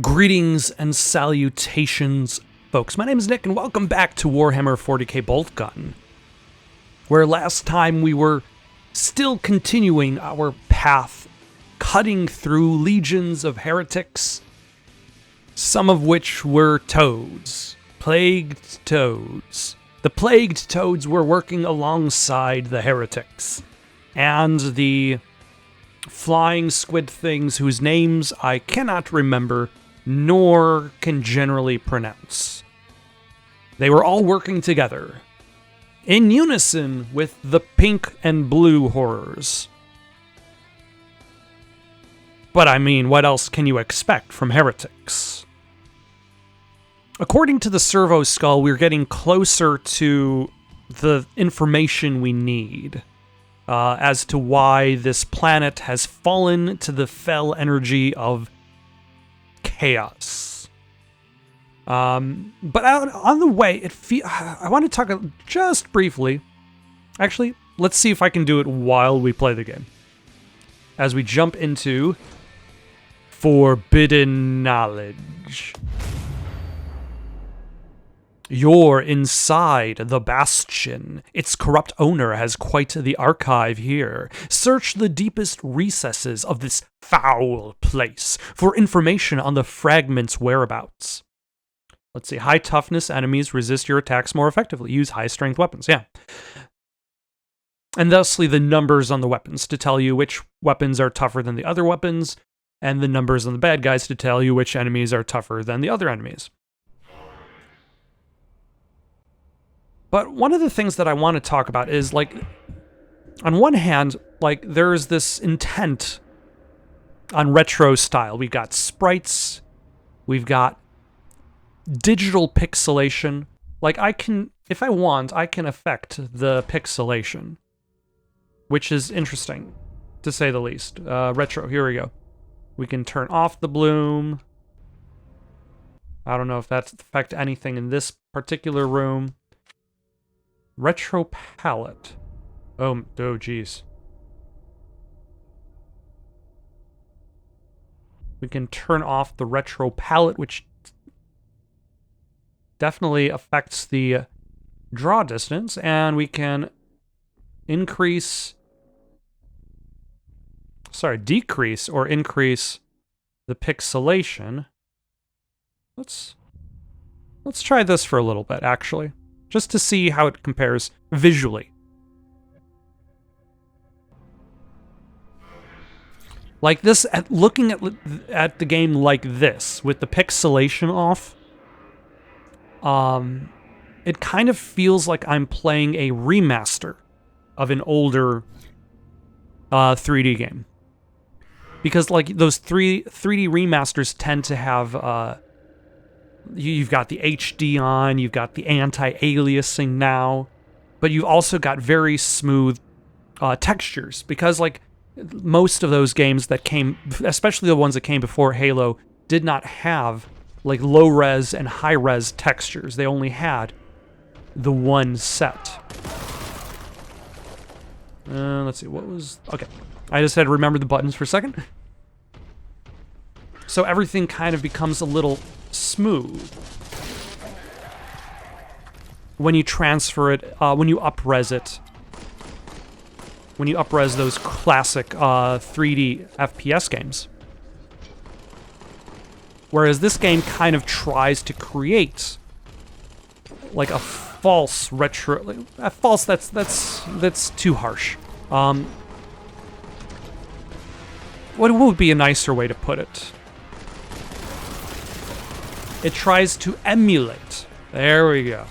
Greetings and salutations, folks. My name is Nick, and welcome back to Warhammer 40K Boltgun, where last time we were still continuing our path, cutting through legions of heretics, some of which were toads, plagued toads. The plagued toads were working alongside the heretics, and the flying squid things whose names I cannot remember nor can generally pronounce. They were all working together, in unison with the pink and blue horrors. But I mean, what else can you expect from heretics? According to the servo skull, we're getting closer to the information we need as to why this planet has fallen to the fell energy of chaos. But on the way, I want to talk just briefly. Actually, let's see if I can do it while we play the game. As we jump into Forbidden Knowledge. You're inside the Bastion. Its corrupt owner has quite the archive here. Search the deepest recesses of this foul place for information on the fragment's whereabouts. Let's see. High toughness enemies resist your attacks more effectively. Use high strength weapons. Yeah. And thusly the numbers on the weapons to tell you which weapons are tougher than the other weapons, and the numbers on the bad guys to tell you which enemies are tougher than the other enemies. But one of the things that I want to talk about is, like, on one hand, like, there's this intent on retro style. We've got sprites, we've got digital pixelation. Like, I can, if I want, I can affect the pixelation, which is interesting, to say the least. Retro, here we go. We can turn off the bloom. I don't know if that's affect anything in this particular room. Retro palette. Oh, geez. We can turn off the retro palette, which definitely affects the draw distance, and we can decrease or increase the pixelation. Let's try this for a little bit, actually, just to see how it compares visually. Like this, looking at the game like this, with the pixelation off, it kind of feels like I'm playing a remaster of an older 3D game. Because, like, those 3D remasters tend to have, you've got the HD on, you've got the anti-aliasing now, but you've also got very smooth textures, because, like, most of those games that came, especially the ones that came before Halo, did not have, like, low-res and high-res textures. They only had the one set. Let's see, what was... Okay, I just had to remember the buttons for a second. So everything kind of becomes a little smooth when you transfer it, when you up-res it. When you up-res those classic 3D FPS games. Whereas this game kind of tries to create like a false retro... Like, false, that's too harsh. What would be a nicer way to put it? It tries to emulate. There we go.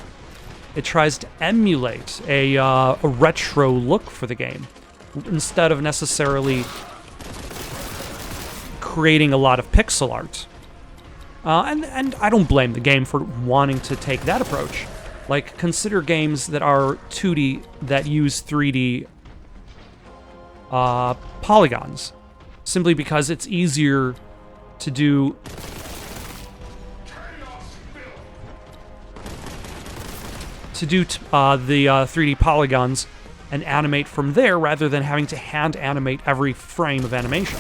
It tries to emulate a retro look for the game, instead of necessarily creating a lot of pixel art. And I don't blame the game for wanting to take that approach. Like, consider games that are 2D that use 3D polygons, simply because it's easier to do the 3D polygons and animate from there rather than having to hand animate every frame of animation.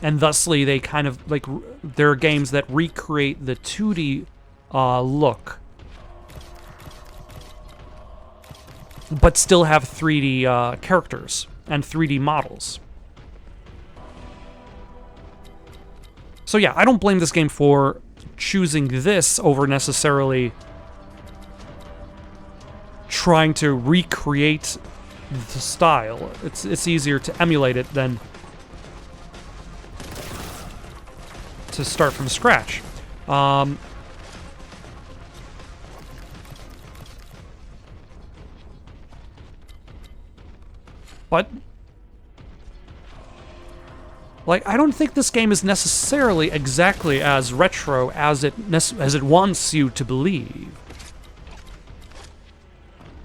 And thusly, they kind of, like, there are games that recreate the 2D look, but still have 3D characters and 3D models. So yeah, I don't blame this game for choosing this over necessarily trying to recreate the style. It's easier to emulate it than to start from scratch. But like, I don't think this game is necessarily exactly as retro as it wants you to believe.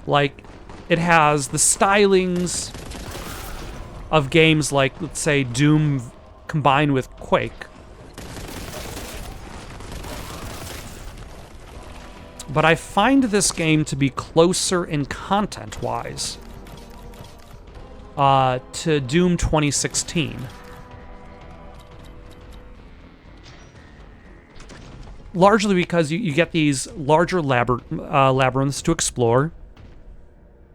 Like, it has the stylings of games like, let's say, Doom combined with Quake. But I find this game to be closer in content-wise to Doom 2016. Largely because you get these larger labyrinths to explore.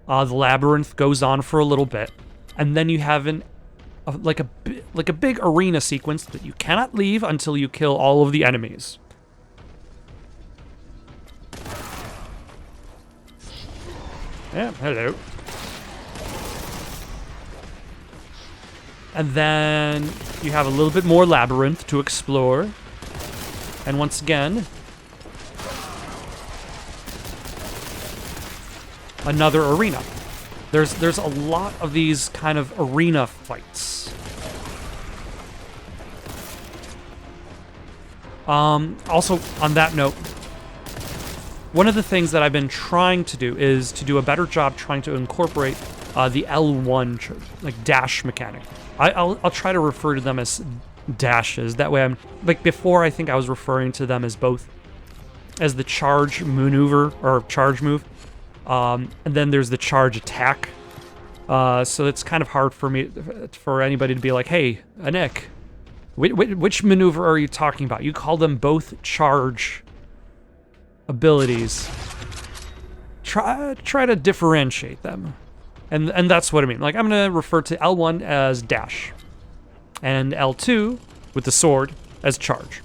The labyrinth goes on for a little bit, and then you have like a big arena sequence that you cannot leave until you kill all of the enemies. Yeah, hello. And then you have a little bit more labyrinth to explore. And once again, another arena. There's a lot of these kind of arena fights. Also, on that note, one of the things that I've been trying to do is to do a better job trying to incorporate the L1 like dash mechanic. I'll try to refer to them as dashes. That way I'm, like before, I think I was referring to them as both as the charge maneuver or charge move. And then there's the charge attack. So it's kind of hard for anybody to be like, hey, Nick, which maneuver are you talking about? You call them both charge abilities. Try to differentiate them. And that's what I mean. Like, I'm going to refer to L1 as dash, and L2 with the sword as charge.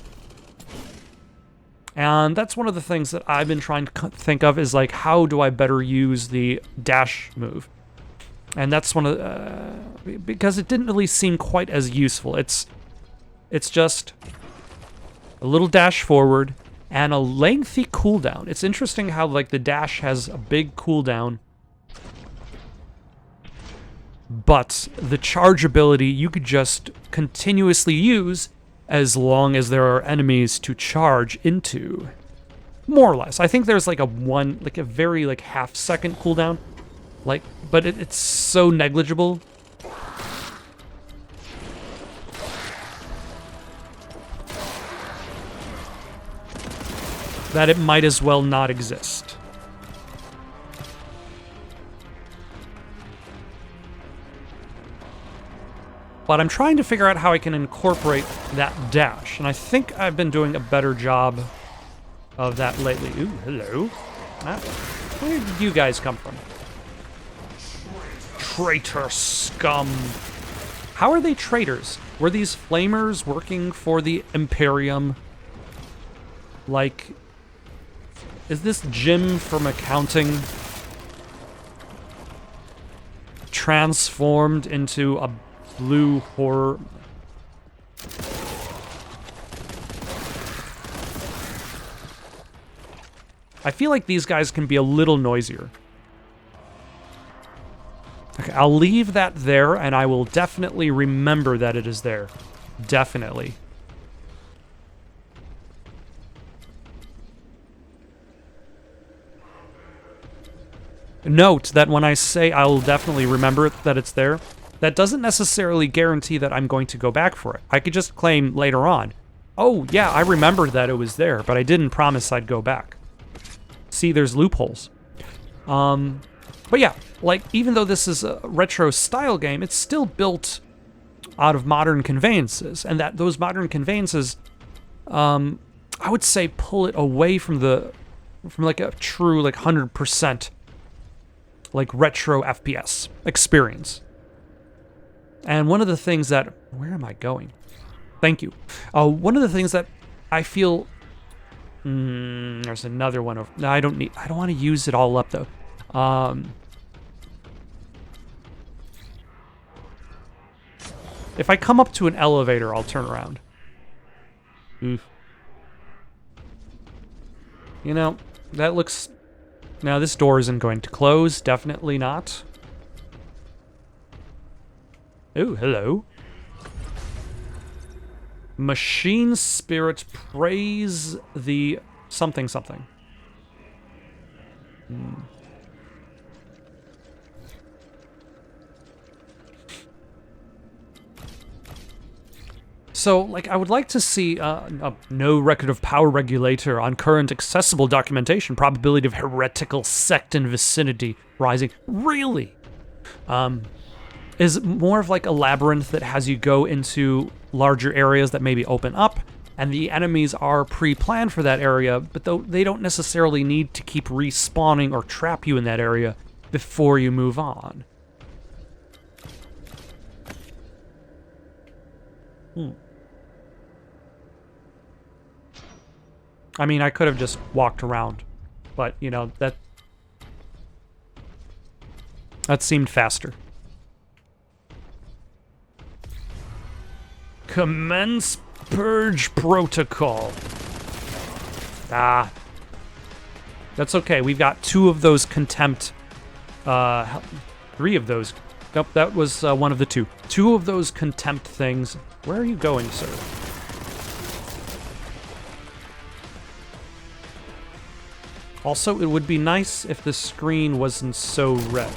And that's one of the things that I've been trying to think of is, like, how do I better use the dash move? And that's one of because it didn't really seem quite as useful. It's just a little dash forward and a lengthy cooldown. It's interesting how, like, the dash has a big cooldown, but the charge ability you could just continuously use as long as there are enemies to charge into. More or less. I think there's like a very like half-second cooldown. Like, but it's so negligible. That it might as well not exist. But I'm trying to figure out how I can incorporate that dash, and I think I've been doing a better job of that lately. Ooh, hello. Where did you guys come from? Traitor scum. How are they traitors? Were these flamers working for the Imperium? Like, is this Jim from accounting transformed into a blue horror? I feel like these guys can be a little noisier. Okay, I'll leave that there, and I will definitely remember that it is there. Definitely. Note that when I say I'll definitely remember it, that it's there, that doesn't necessarily guarantee that I'm going to go back for it. I could just claim later on, oh yeah, I remembered that it was there, but I didn't promise I'd go back. See, there's loopholes. But yeah, like, even though this is a retro style game, it's still built out of modern conveyances, and that those modern conveyances, I would say, pull it away from like a true like 100% like retro FPS experience. And one of the things that, where am I going? Thank you. One of the things that I feel, there's another one over. No, I don't want to use it all up though. If I come up to an elevator, I'll turn around. Oof. You know, that looks... Now, this door isn't going to close. Definitely not. Oh, hello. Machine spirit, praise the something something. So, like, I would like to see no record of power regulator on current accessible documentation. Probability of heretical sect in vicinity rising. Really? Is more of like a labyrinth that has you go into larger areas that maybe open up, and the enemies are pre-planned for that area, but they don't necessarily need to keep respawning or trap you in that area before you move on. I mean, I could have just walked around, but, you know, that seemed faster. Commence purge protocol. Ah. That's okay. We've got 2 of those contempt, 3 of those. Nope, that was one of the 2. 2 of those contempt things. Where are you going, sir? Also, it would be nice if the screen wasn't so red.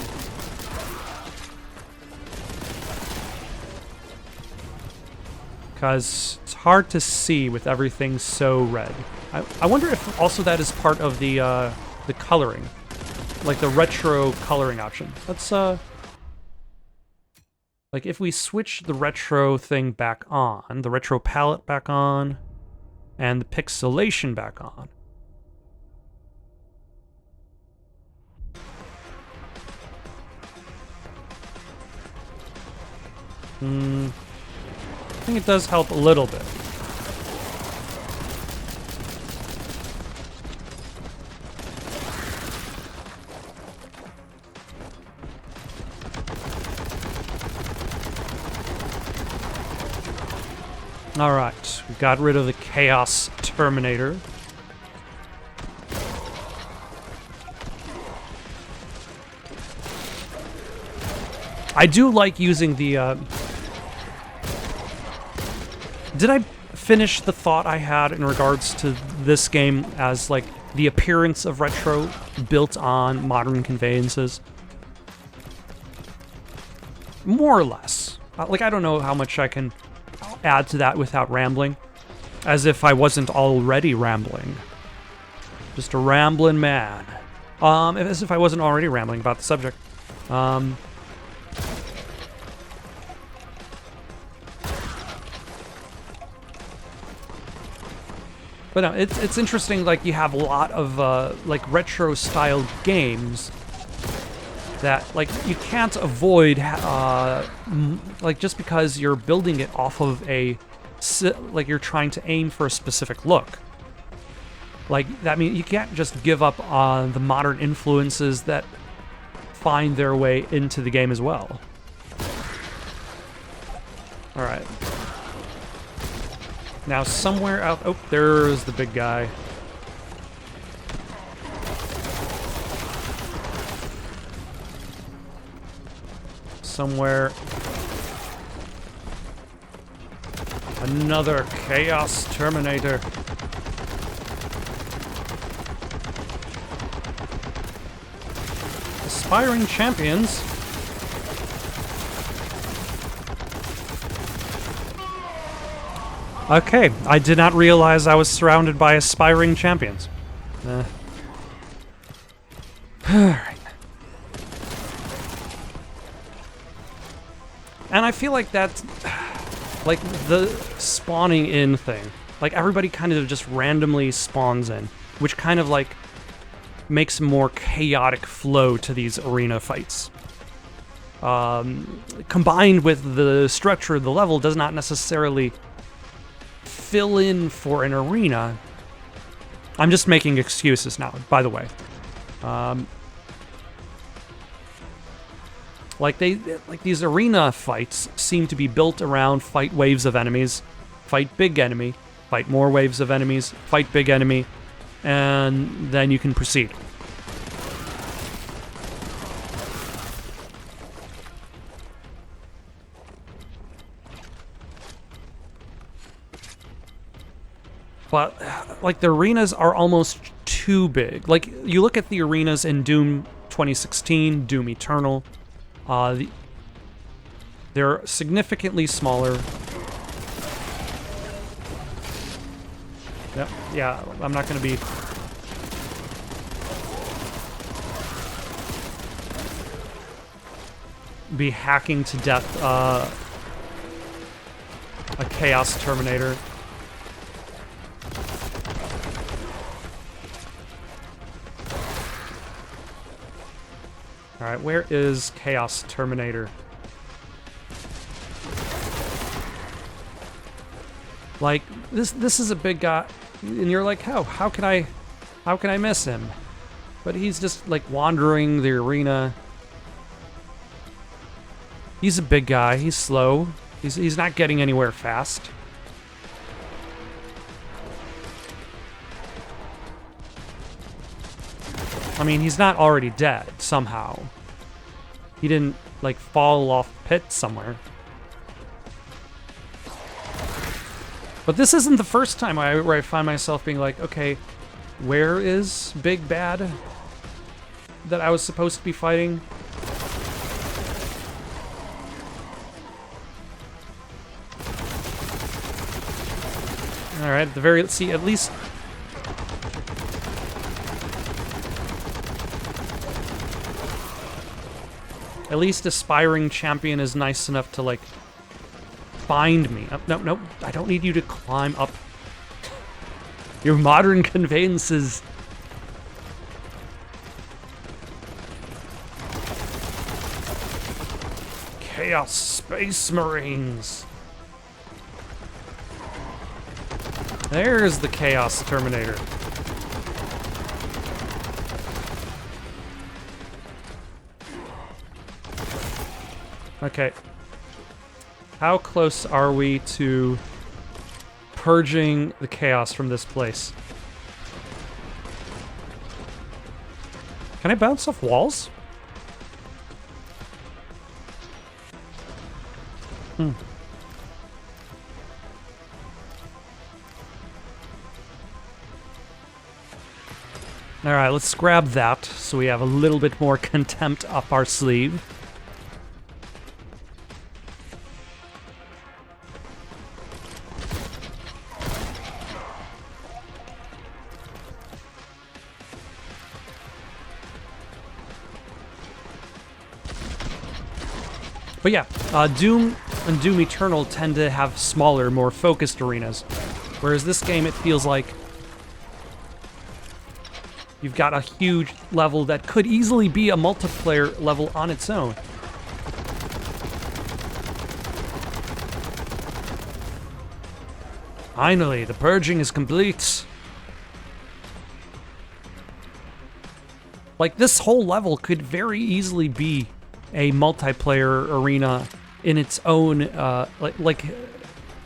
Because it's hard to see with everything so red. I wonder if also that is part of the coloring. Like the retro coloring option. Let's, like if we switch the retro thing back on, the retro palette back on, and the pixelation back on. I think it does help a little bit. All right, we got rid of the Chaos Terminator. I do like using the, Did I finish the thought I had in regards to this game as, like, the appearance of retro built on modern conveyances? More or less. Like, I don't know how much I can add to that without rambling. As if I wasn't already rambling. Just a rambling man. As if I wasn't already rambling about the subject. But no, it's interesting, like, you have a lot of, like, retro-styled games that, like, you can't avoid, like, just because you're building it off of like, you're trying to aim for a specific look. Like, that means you can't just give up on the modern influences that find their way into the game as well. Alright. Now somewhere out... Oh, there's the big guy. Somewhere... Another Chaos Terminator. Aspiring champions. Okay, I did not realize I was surrounded by aspiring champions. Alright. And I feel like that's... Like, the spawning in thing. Like, everybody kind of just randomly spawns in, which kind of, like, makes a more chaotic flow to these arena fights. Combined with the structure of the level does not necessarily fill in for an arena. I'm just making excuses now, by the way. Like these arena fights seem to be built around fight waves of enemies, fight big enemy, fight more waves of enemies, fight big enemy, and then you can proceed. But, like, the arenas are almost too big. Like, you look at the arenas in Doom 2016, Doom Eternal, they're significantly smaller. Yep, yeah, I'm not going to be hacking to death a Chaos Terminator. Alright, where is Chaos Terminator? Like, this is a big guy, and you're like, how can I miss him? But he's just, like, wandering the arena. He's a big guy, he's slow. He's not getting anywhere fast. I mean, he's not already dead, somehow. He didn't, like, fall off pit somewhere. But this isn't the first time where I find myself being like, okay, where is Big Bad that I was supposed to be fighting? Alright, at least... At least Aspiring Champion is nice enough to, like, find me. Oh, no, I don't need you to climb up. Your modern conveyances. Chaos Space Marines. There's the Chaos Terminator. Okay. How close are we to purging the chaos from this place? Can I bounce off walls? Alright, let's grab that so we have a little bit more contempt up our sleeve. But yeah, Doom and Doom Eternal tend to have smaller, more focused arenas. Whereas this game, it feels like you've got a huge level that could easily be a multiplayer level on its own. Finally, the purging is complete. Like, this whole level could very easily be a multiplayer arena in its own, like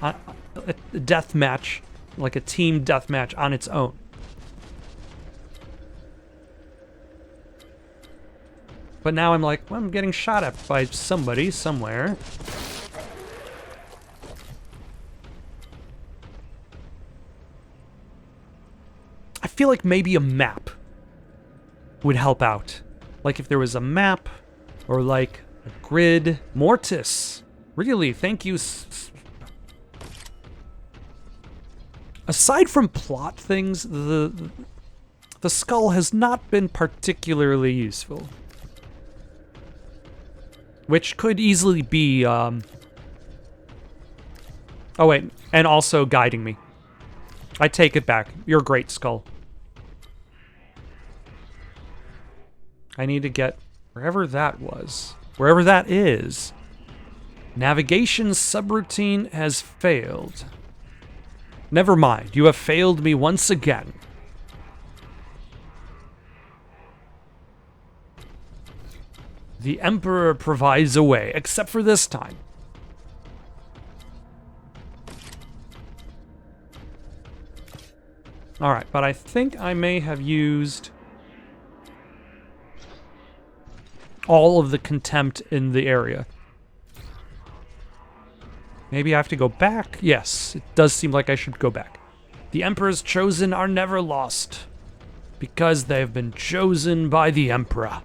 a death match, like a team death match on its own. But now I'm like, well, I'm getting shot at by somebody somewhere. I feel like maybe a map would help out. Like if there was a map. Or like a grid. Mortis. Really, thank you. Aside from plot things, the skull has not been particularly useful. Which could easily be Oh, wait. And also guiding me. I take it back. You're great, Skull. I need to get wherever that was. Wherever that is. Navigation subroutine has failed. Never mind. You have failed me once again. The Emperor provides a way, except for this time. Alright, but I think I may have used all of the contempt in the area. Maybe I have to go back? Yes, it does seem like I should go back. The Emperor's chosen are never lost, because they have been chosen by the Emperor.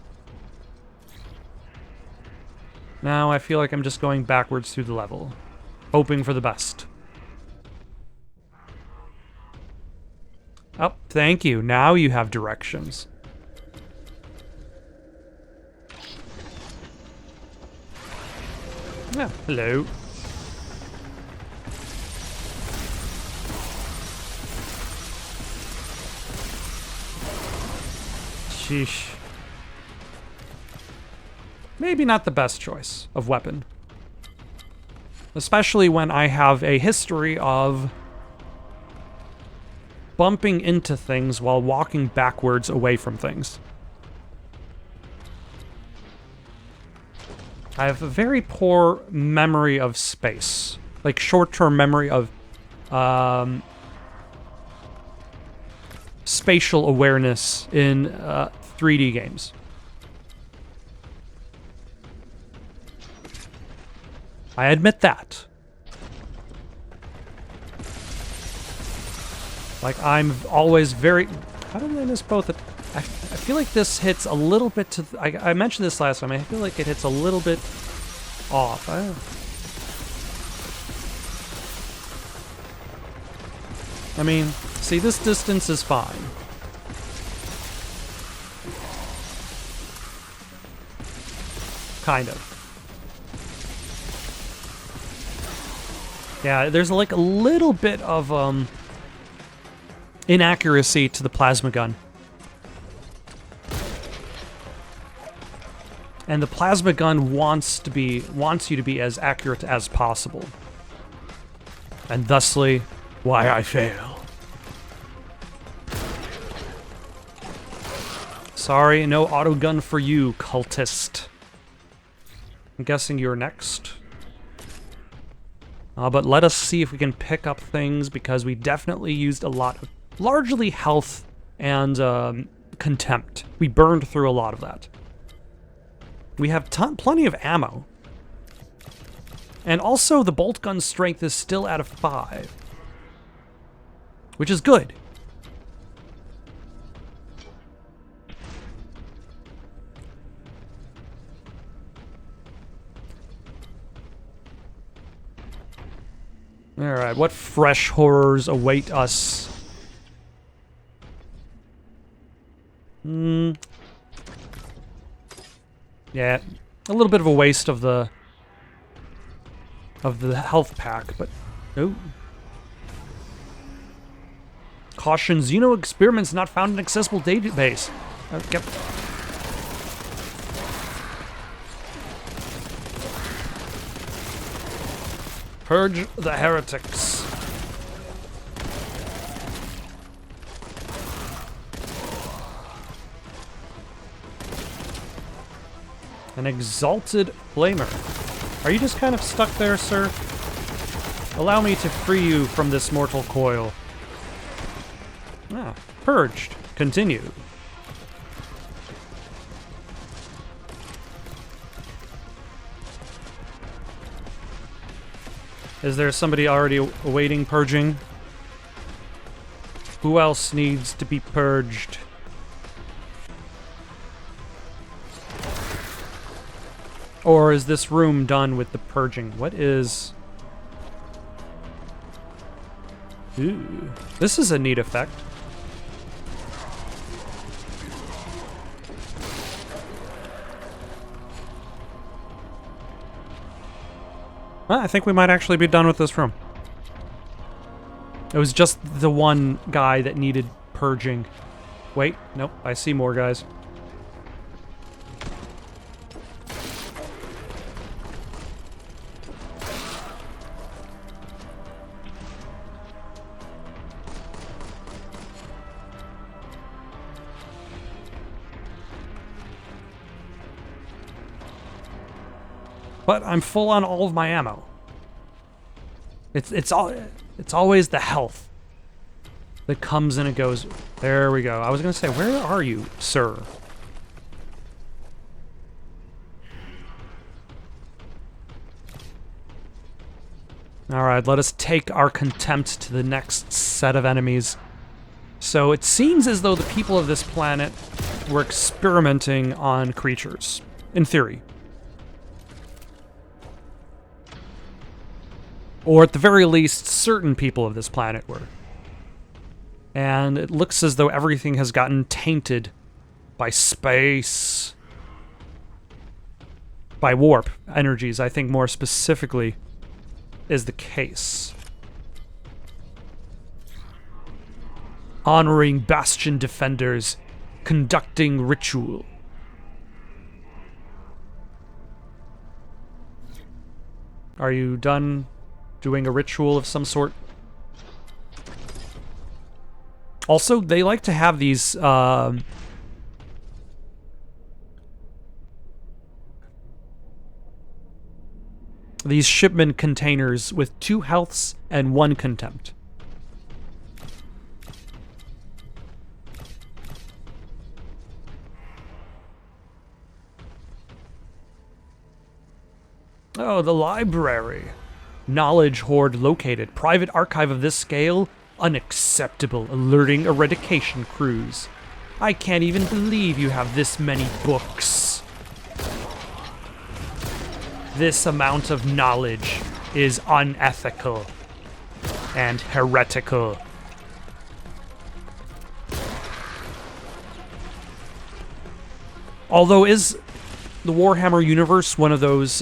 Now I feel like I'm just going backwards through the level, hoping for the best. Oh, thank you. Now you have directions. Yeah, hello. Sheesh. Maybe not the best choice of weapon. Especially when I have a history of bumping into things while walking backwards away from things. I have a very poor memory of space. Like, short-term memory of spatial awareness in 3D games. I admit that. Like, I'm always very... How did I miss both? I feel like this hits a little bit to... I mentioned this last time. I feel like it hits a little bit off. I mean, see, this distance is fine. Kind of. Yeah, there's like a little bit of inaccuracy to the plasma gun. And the plasma gun wants you to be as accurate as possible. And thusly, why I fail. Sorry, no auto gun for you, cultist. I'm guessing you're next. But let us see if we can pick up things, because we definitely used a lot of largely health and contempt. We burned through a lot of that. We have plenty of ammo. And also the bolt gun strength is still at a 5. Which is good. Alright, what fresh horrors await us? Yeah, a little bit of a waste of the health pack, but oh. Caution, Xeno experiments not found in accessible database. Yep. Purge the heretics. An exalted flamer. Are you just kind of stuck there, sir? Allow me to free you from this mortal coil. Ah, purged. Continue. Is there somebody already awaiting purging? Who else needs to be purged? Or is this room done with the purging? What is... Ooh, this is a neat effect. Well, I think we might actually be done with this room. It was just the one guy that needed purging. Wait, nope, I see more guys. But I'm full on all of my ammo. It's always the health that comes and it goes. There we go. I was gonna say, where are you, sir? Alright, let us take our contempt to the next set of enemies. So it seems as though the people of this planet were experimenting on creatures, in theory. Or at the very least, certain people of this planet were. And it looks as though everything has gotten tainted by space. By warp energies, I think more specifically is the case. Honoring Bastion defenders, conducting ritual. Are you done doing a ritual of some sort? Also, they like to have these, these shipment containers with 2 healths and 1 contempt. Oh, the library. Knowledge hoard located. Private archive of this scale? Unacceptable. Alerting eradication crews. I can't even believe you have this many books. This amount of knowledge is unethical and heretical. Although, is the Warhammer universe one of those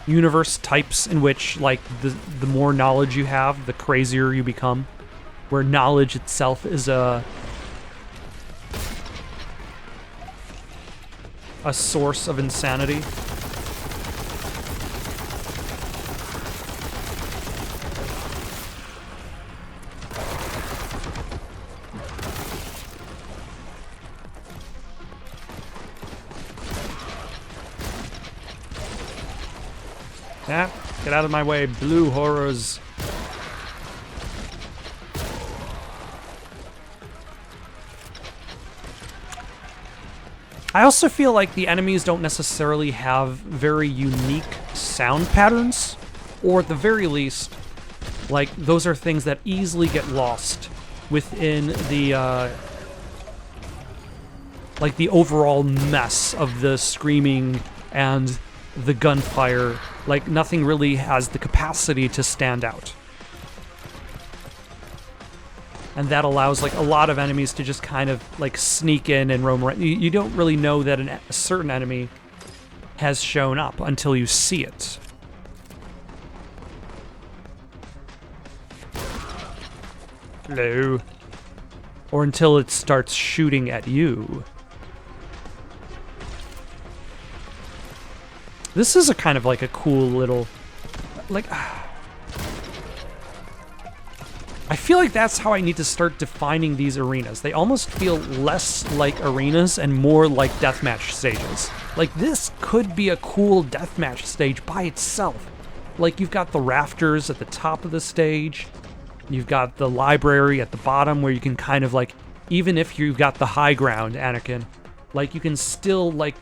universe types in which, like, the more knowledge you have, the crazier you become? Where knowledge itself is a source of insanity? Yeah, get out of my way, blue horrors. I also feel like the enemies don't necessarily have very unique sound patterns, or at the very least, like, those are things that easily get lost within the, like, the overall mess of the screaming and the gunfire. Like, nothing really has the capacity to stand out. And that allows, like, a lot of enemies to just kind of, like, sneak in and roam around. You don't really know that a certain enemy has shown up until you see it. Hello. Or until it starts shooting at you. This is a kind of like a cool little, like, I feel like that's how I need to start defining these arenas. They almost feel less like arenas and more like deathmatch stages. Like, this could be a cool deathmatch stage by itself. Like, you've got the rafters at the top of the stage. You've got the library at the bottom where you can kind of, like, even if you've got the high ground, Anakin, like, you can still, like,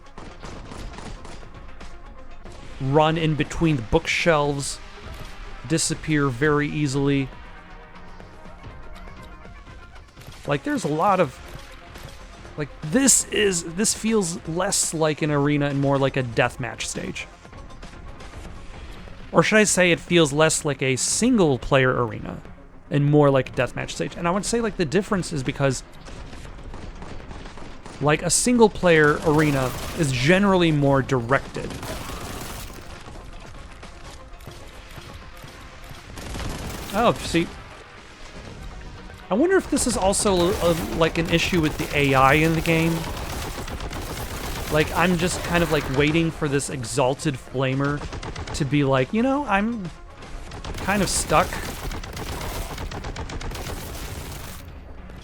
run in between the bookshelves, disappear very easily. Like, there's a lot of, like, this feels less like an arena and more like a deathmatch stage. Or should I say it feels less like a single player arena and more like a deathmatch stage. And I would say, like, the difference is because, like, a single player arena is generally more directed. Oh, see. I wonder if this is also like an issue with the AI in the game. Like, I'm just kind of like waiting for this exalted flamer to be like, you know, I'm kind of stuck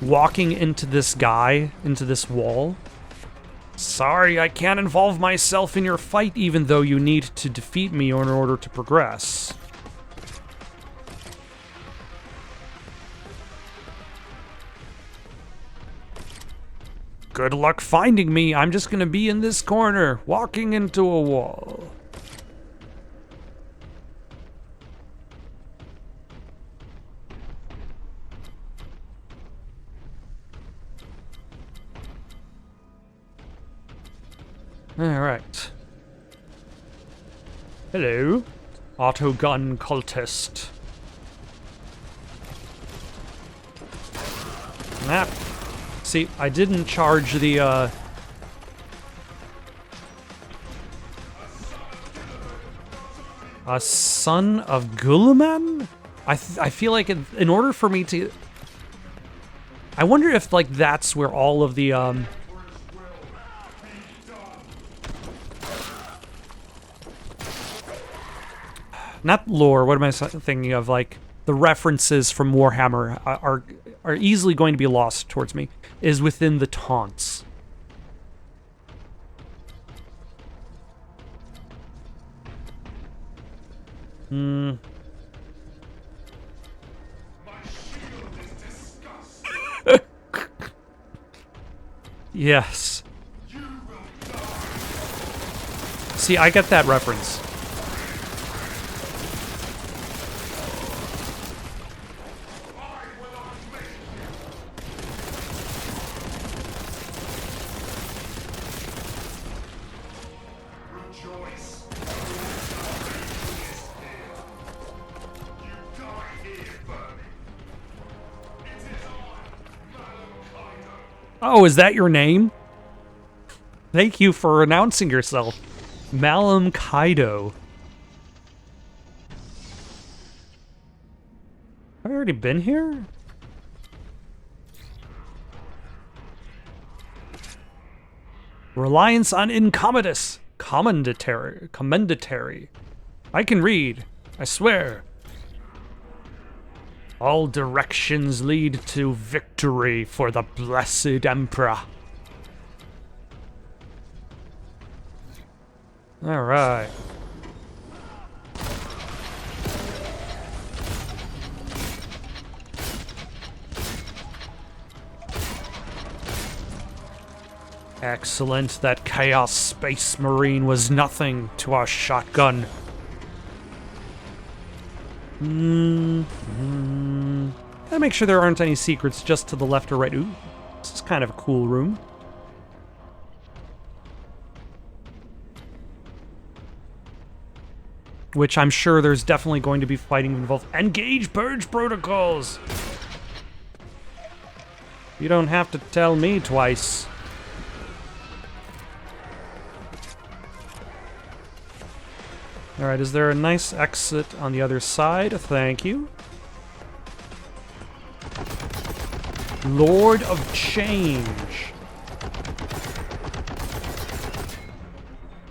walking into this guy, into this wall. Sorry, I can't involve myself in your fight even though you need to defeat me in order to progress. Good luck finding me. I'm just gonna be in this corner, walking into a wall. All right. Hello, autogun cultist. Nah. See, I didn't charge the, a son of Gulaman? I feel like in order for me to... I wonder if, like, that's where all of the, not lore, what am I thinking of? Like, the references from Warhammer are easily going to be lost towards me, is within the taunts. Yes. See, I get that reference. Oh, is that your name? Thank you for announcing yourself. Malum Kaido. Have I already been here? Reliance on Incommodus. Commendatory. I can read. I swear. All directions lead to victory for the blessed Emperor. All right. Excellent. That Chaos Space Marine was nothing to our shotgun. Gotta make sure there aren't any secrets just to the left or right. Ooh, this is kind of a cool room. Which I'm sure there's definitely going to be fighting involved. Engage purge protocols! You don't have to tell me twice. Alright, is there a nice exit on the other side? Thank you. Lord of Change.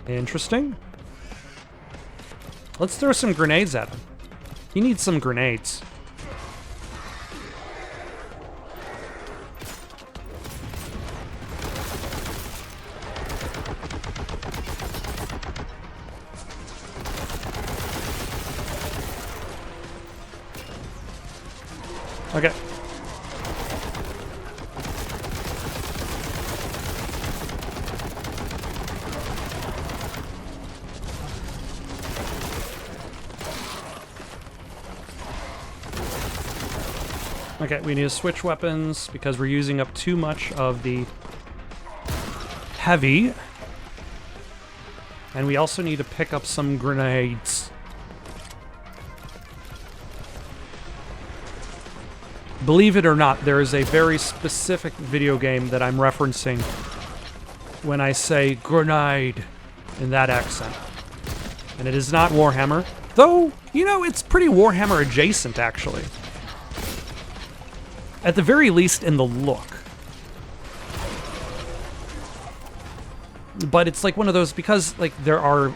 Interesting. Let's throw some grenades at him. He needs some grenades. Okay. Okay, we need to switch weapons because we're using up too much of the heavy. And we also need to pick up some grenades. Believe it or not, there is a very specific video game that I'm referencing when I say grenade in that accent. And it is not Warhammer. Though, you know, it's pretty Warhammer adjacent, actually. At the very least in the look. But it's like one of those, because like there are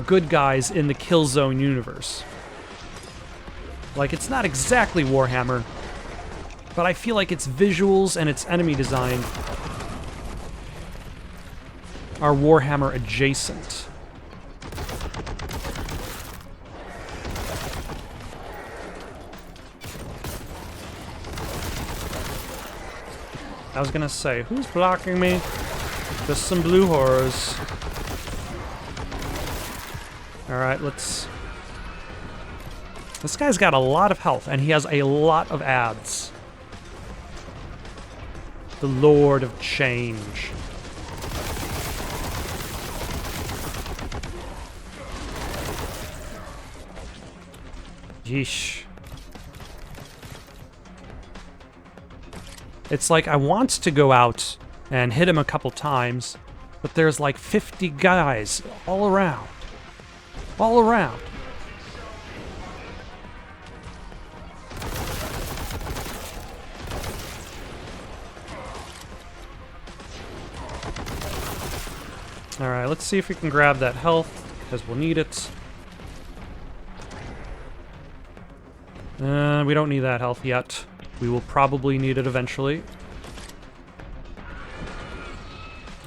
good guys in the Killzone universe. Like, it's not exactly Warhammer, but I feel like its visuals and its enemy design are Warhammer adjacent. I was gonna say, who's blocking me? Just some blue horrors. Alright, let's... This guy's got a lot of health, and he has a lot of ads. The Lord of Change. Yeesh. It's like I want to go out and hit him a couple times, but there's like 50 guys all around. All around. Alright, let's see if we can grab that health, because we'll need it. We don't need that health yet. We will probably need it eventually.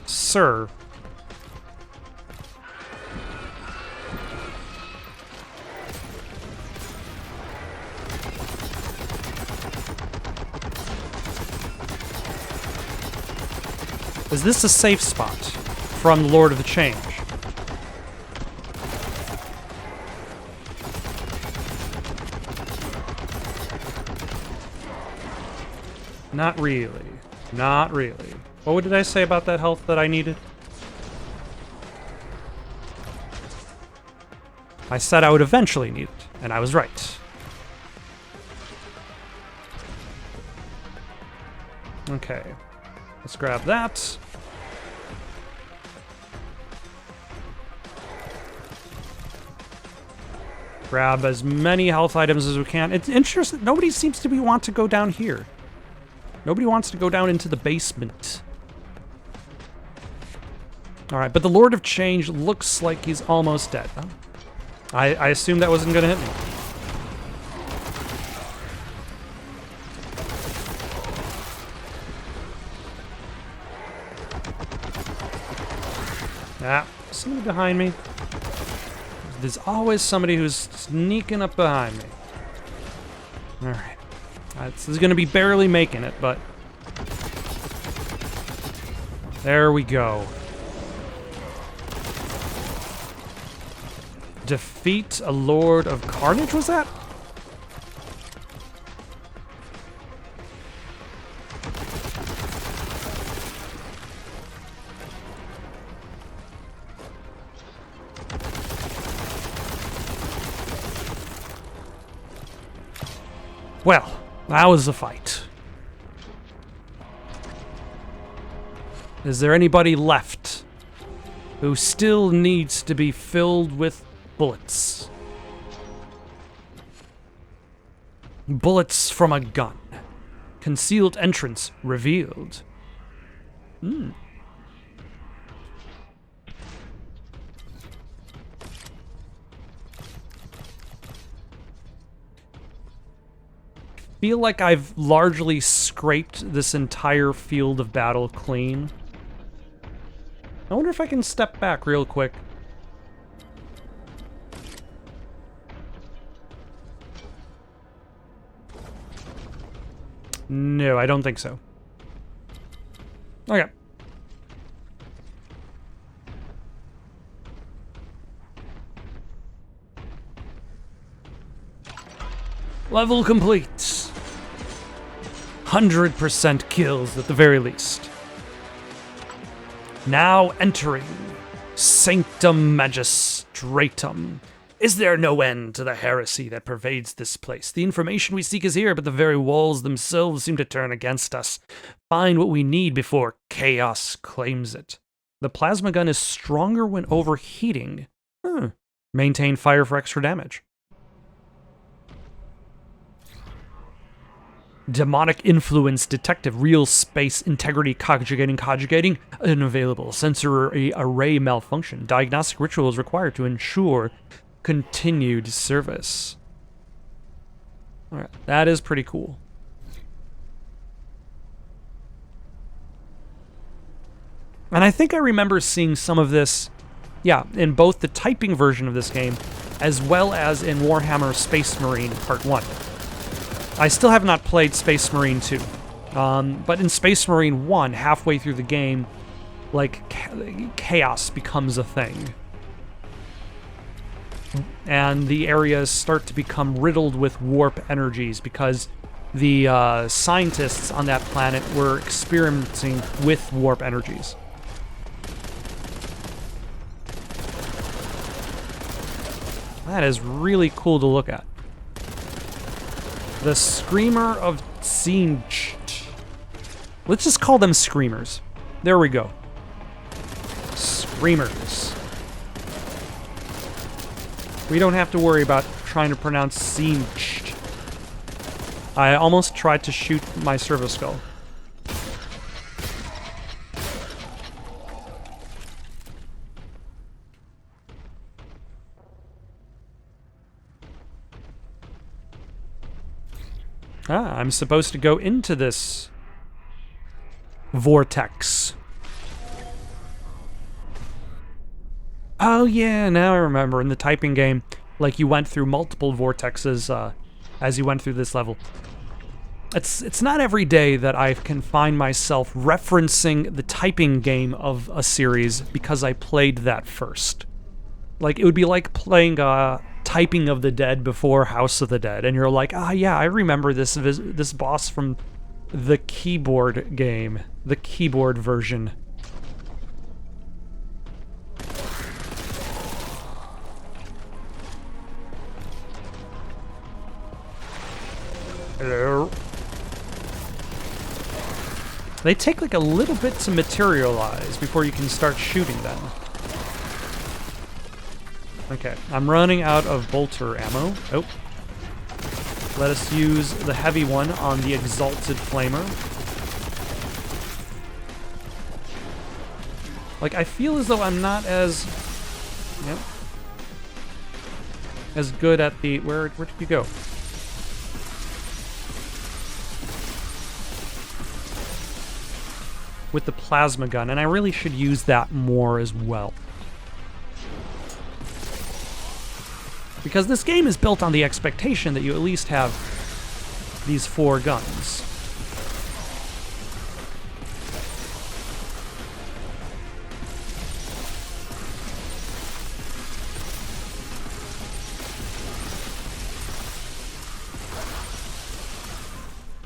Sir. Is this a safe spot from the Lord of the Change? Not really. Not really. What did I say about that health that I needed? I said I would eventually need it, and I was right. Okay. Let's grab that. Grab as many health items as we can. It's interesting. Nobody seems to want to go down here. Nobody wants to go down into the basement. Alright, but the Lord of Change looks like he's almost dead. Oh. I assumed that wasn't gonna hit me. Ah, somebody behind me. There's always somebody who's sneaking up behind me. Alright. This is going to be barely making it, but... There we go. Defeat a Lord of Carnage, was that? Well, that was a fight. Is there anybody left who still needs to be filled with bullets? Bullets from a gun. Concealed entrance revealed. Feel like I've largely scraped this entire field of battle clean. I wonder if I can step back real quick. No, I don't think so. Okay. Level complete. 100% kills at the very least. Now entering Sanctum Magistratum. Is there no end to the heresy that pervades this place? The information we seek is here, but the very walls themselves seem to turn against us. Find what we need before chaos claims it. The plasma gun is stronger when overheating. Maintain fire for extra damage. Demonic influence detective. Real space integrity conjugating. Unavailable. Sensor array malfunction. Diagnostic ritual is required to ensure continued service. Alright, that is pretty cool. And I think I remember seeing some of this, in both the typing version of this game, as well as in Warhammer Space Marine Part 1. I still have not played Space Marine 2. But in Space Marine 1, halfway through the game, like, chaos becomes a thing. And the areas start to become riddled with warp energies because the scientists on that planet were experimenting with warp energies. That is really cool to look at. The Screamer of Sinch. Let's just call them Screamers. There we go. Screamers. We don't have to worry about trying to pronounce Sinch. I almost tried to shoot my servo skull. I'm supposed to go into this vortex. Oh yeah, now I remember. In the typing game, like, you went through multiple vortexes as you went through this level. It's not every day that I can find myself referencing the typing game of a series because I played that first. Like, it would be like playing Typing of the Dead before House of the Dead, and you're like, yeah, I remember this boss from the keyboard game, the keyboard version. Hello. They take like a little bit to materialize before you can start shooting them. Okay, I'm running out of bolter ammo. Oh. Let us use the heavy one on the Exalted Flamer. Like, I feel as though I'm not as... Yep. As good at the... Where did you go? With the plasma gun, and I really should use that more as well. Because this game is built on the expectation that you at least have these 4 guns.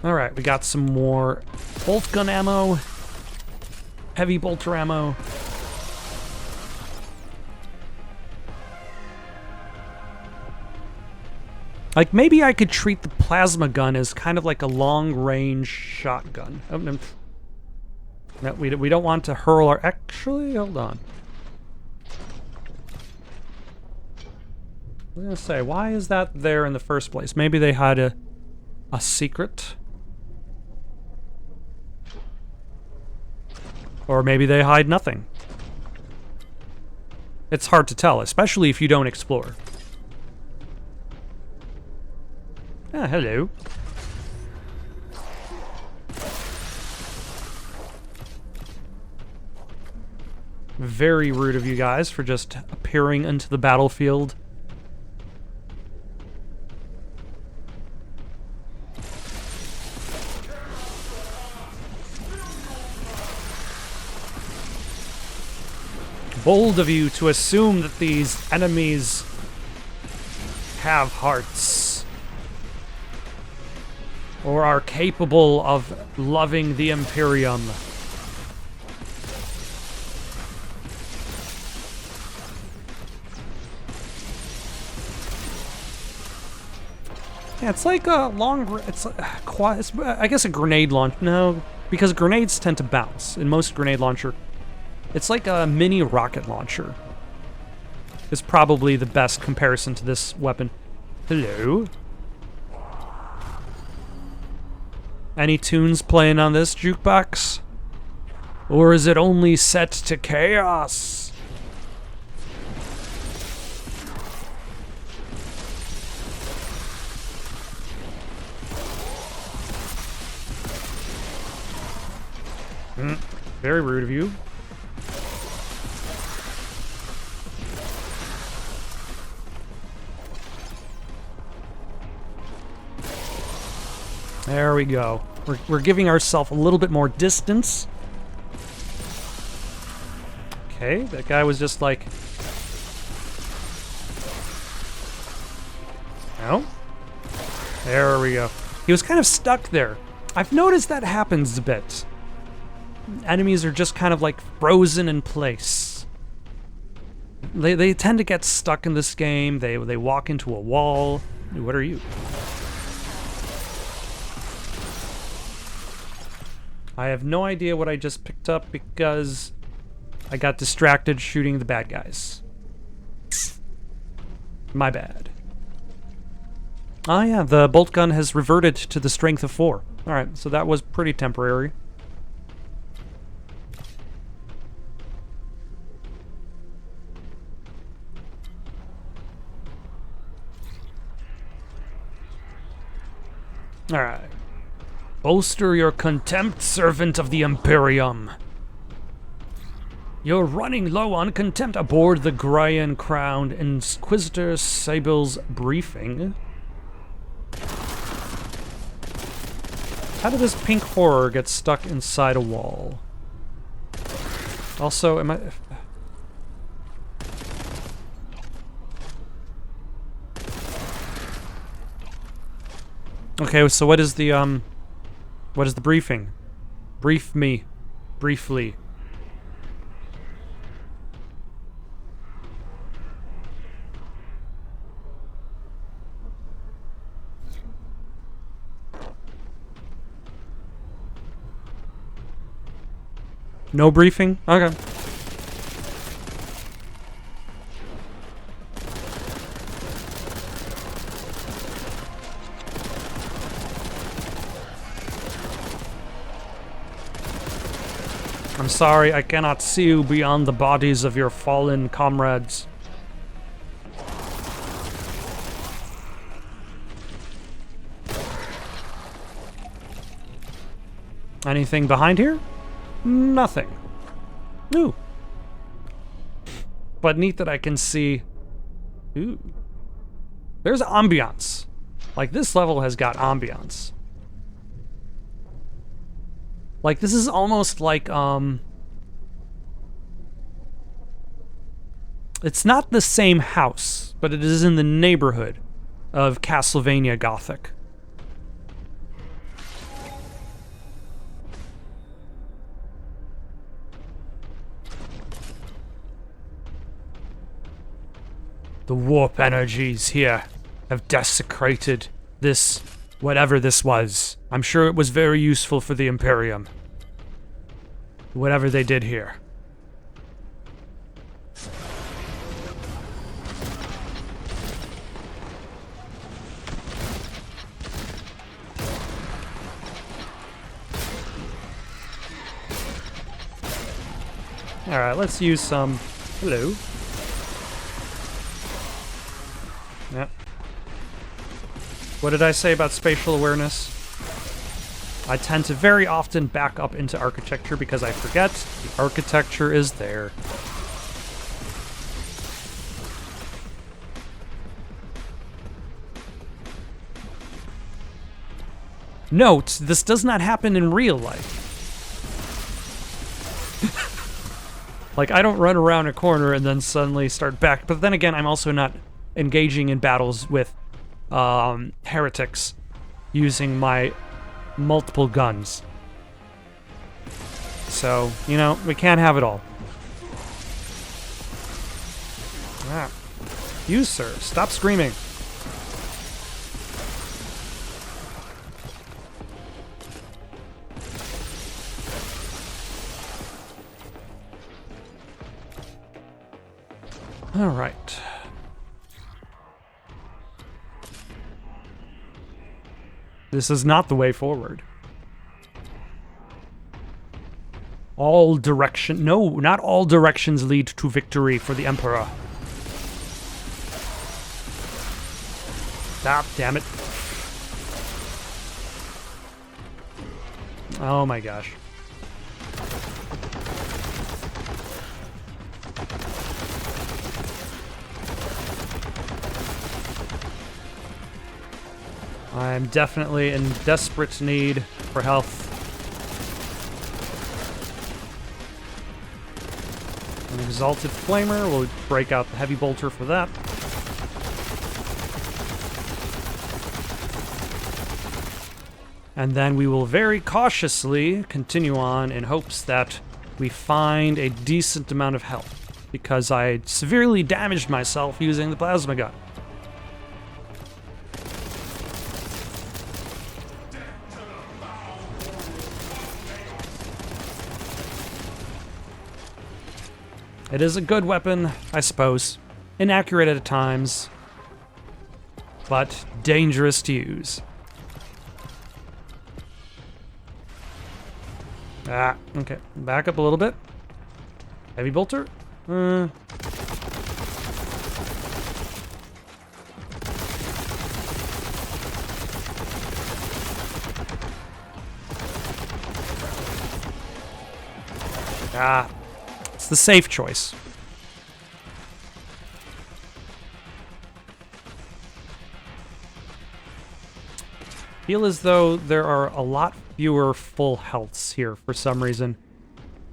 Alright, we got some more Boltgun ammo, heavy bolter ammo. Like, maybe I could treat the plasma gun as kind of like a long-range shotgun. Oh, no. No, we don't want to hurl our... Actually, hold on. I was gonna say, why is that there in the first place? Maybe they had a secret? Or maybe they hide nothing. It's hard to tell, especially if you don't explore. Ah, hello. Very rude of you guys for just appearing into the battlefield. Bold of you to assume that these enemies have hearts. Or are capable of loving the Imperium. Yeah, it's like a long... It's I guess a grenade launch. No, because grenades tend to bounce. In most grenade launcher It's like a mini rocket launcher. It's probably the best comparison to this weapon. Hello? Any tunes playing on this jukebox? Or is it only set to chaos? Very rude of you. There we go. We're giving ourselves a little bit more distance. Okay, that guy was just like... No? There we go. He was kind of stuck there. I've noticed that happens a bit. Enemies are just kind of like frozen in place. They tend to get stuck in this game. They walk into a wall. What are you? I have no idea what I just picked up because I got distracted shooting the bad guys. My bad. Oh yeah, the bolt gun has reverted to the strength of 4. Alright, so that was pretty temporary. Alright. Bolster your contempt, servant of the Imperium. You're running low on contempt aboard the Gryan Crowned Inquisitor Sable's briefing. How did this pink horror get stuck inside a wall? Also, am I... Okay, so what is the briefing? Brief me. Briefly. No briefing? Okay. I'm sorry, I cannot see you beyond the bodies of your fallen comrades. Anything behind here? Nothing. Ooh. But neat that I can see... Ooh. There's ambiance. Like, this level has got ambiance. Like, this is almost like, it's not the same house, but it is in the neighborhood of Castlevania Gothic. The warp energies here have desecrated this, whatever this was. I'm sure it was very useful for the Imperium. Whatever they did here. Alright, let's use some... Hello. Yep. What did I say about spatial awareness? I tend to very often back up into architecture because I forget the architecture is there. Note, this does not happen in real life. Like, I don't run around a corner and then suddenly start back, but then again, I'm also not engaging in battles with heretics using my multiple guns. So, you know, we can't have it all. Ah. You, sir, stop screaming. All right. This is not the way forward. All direction... No, not all directions lead to victory for the Emperor. Ah, damn it. Oh my gosh. I'm definitely in desperate need for health. An Exalted Flamer will break out the Heavy Bolter for that. And then we will very cautiously continue on in hopes that we find a decent amount of health, because I severely damaged myself using the plasma gun. It is a good weapon, I suppose. Inaccurate at times, but dangerous to use. Ah, okay. Back up a little bit. Heavy bolter? Ah, it's the safe choice. Feel as though there are a lot fewer full healths here for some reason.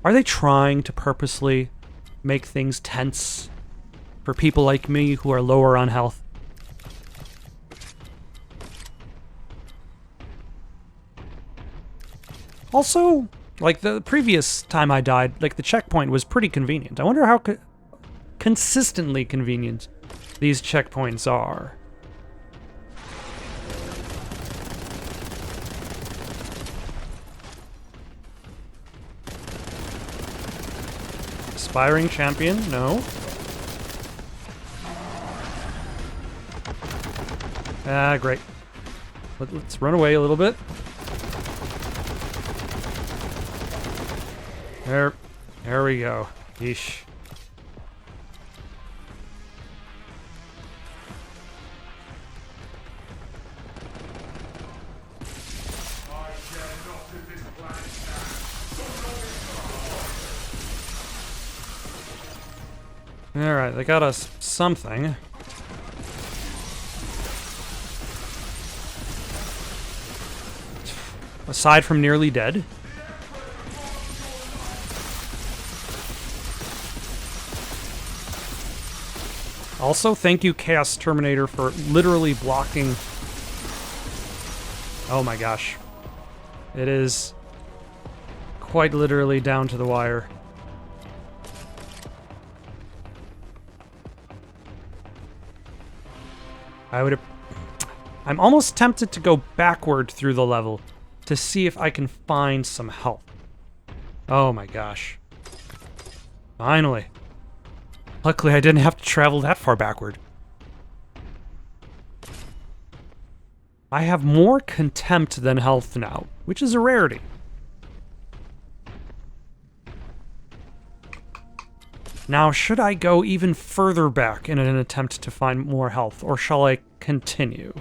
Are they trying to purposely make things tense for people like me who are lower on health? Also, like the previous time I died, like the checkpoint was pretty convenient. I wonder how consistently convenient these checkpoints are. Aspiring champion, no. Ah, great. Let's run away a little bit. There we go. Yeesh. Alright, they got us something. Aside from nearly dead. Also, thank you, Chaos Terminator, for literally blocking... Oh my gosh. It is quite literally down to the wire. I'm almost tempted to go backward through the level to see if I can find some health. Oh my gosh. Finally. Luckily, I didn't have to travel that far backward. I have more contempt than health now, which is a rarity. Now, should I go even further back in an attempt to find more health, or shall I continue?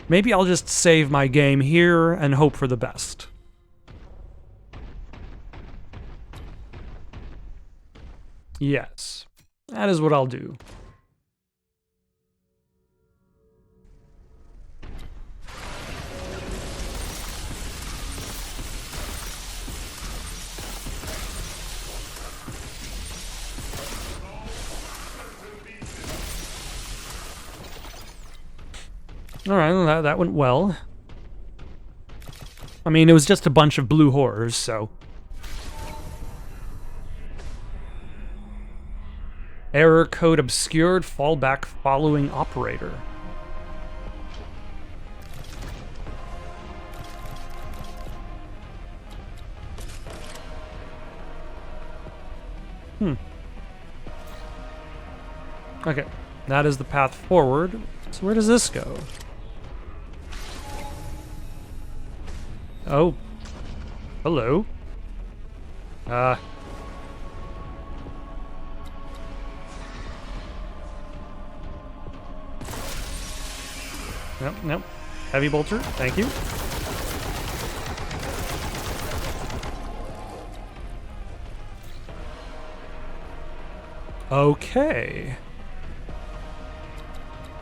Maybe I'll just save my game here and hope for the best. Yes, that is what I'll do. Alright, that went well. I mean, it was just a bunch of blue horrors, so... Error code obscured, fallback following operator. Okay, that is the path forward. So where does this go? Oh. Hello. Nope, nope. Heavy bolter, thank you. Okay.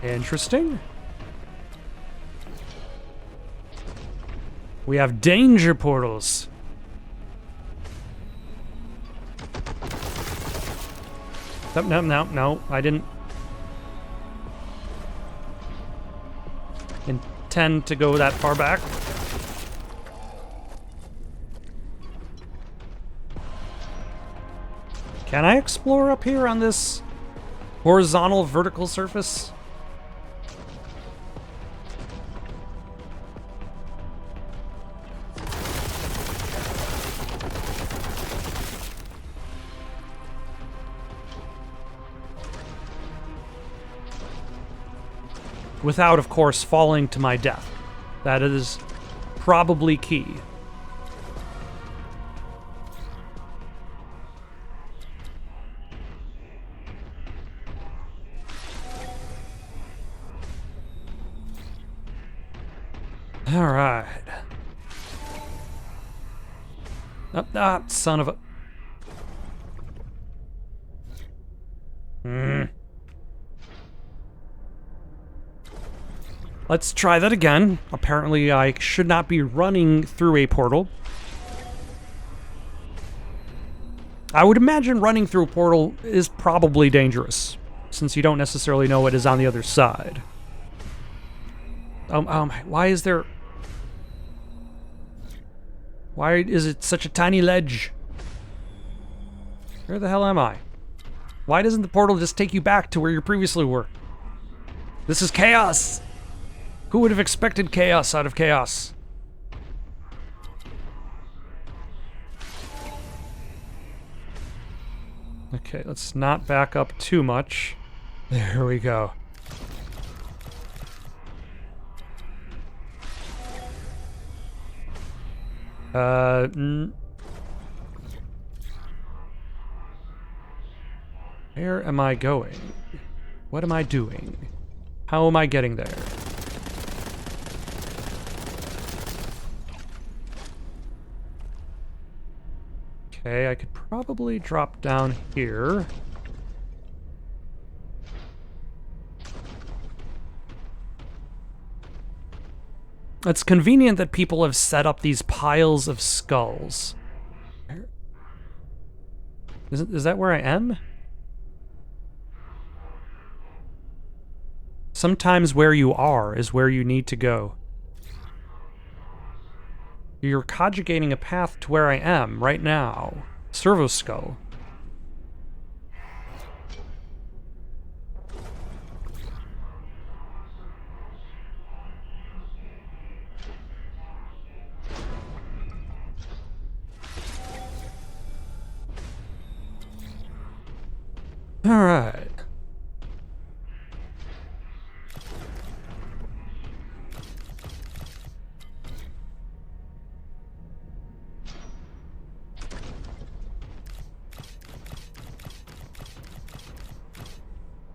Interesting. We have danger portals. No, I didn't intend to go that far back. Can I explore up here on this horizontal vertical surface? Without, of course, falling to my death. That is probably key. All right. Son of a... Let's try that again. Apparently, I should not be running through a portal. I would imagine running through a portal is probably dangerous, since you don't necessarily know what is on the other side. Why is there... Why is it such a tiny ledge? Where the hell am I? Why doesn't the portal just take you back to where you previously were? This is chaos! Who would have expected chaos out of chaos? Okay, let's not back up too much. There we go. Where am I going? What am I doing? How am I getting there? Okay, I could probably drop down here. It's convenient that people have set up these piles of skulls. Is that where I am? Sometimes where you are is where you need to go. You're conjugating a path to where I am right now. Servo skull. All right.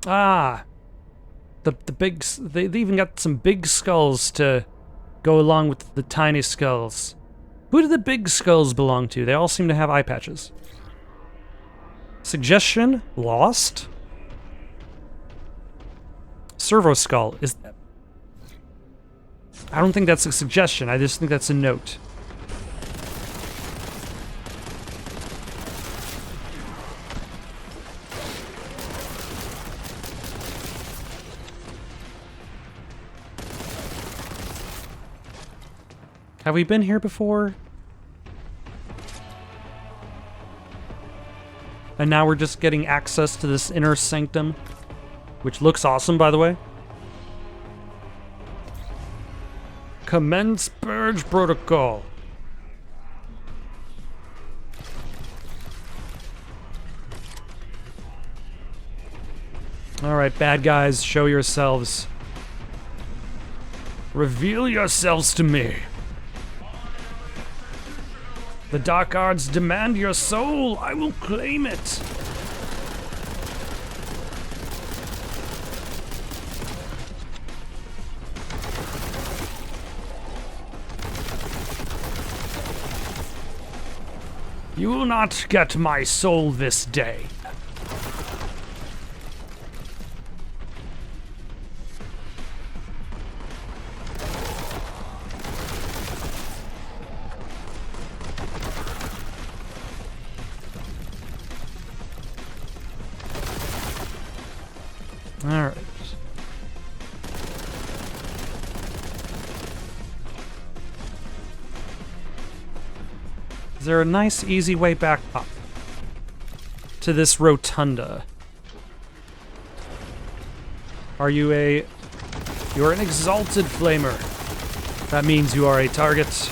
Ah, the big, they even got some big skulls to go along with the tiny skulls. Who do the big skulls belong to? They all seem to have eye patches. Suggestion, lost. Servo skull, is that... I don't think that's a suggestion, I just think that's a note. Have we been here before? And now we're just getting access to this inner sanctum, which looks awesome, by the way. Commence Purge Protocol. Alright, bad guys, show yourselves. Reveal yourselves to me. The Dark Arts demand your soul. I will claim it. You will not get my soul this day. All right. Is there a nice, easy way back up to this rotunda? Are you a... You're an exalted flamer. That means you are a target.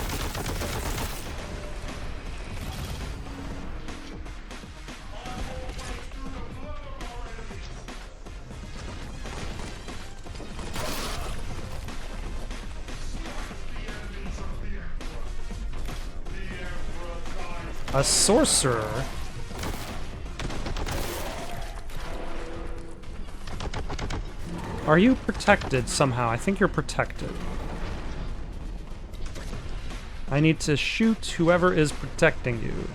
A sorcerer? Are you protected somehow? I think you're protected. I need to shoot whoever is protecting you.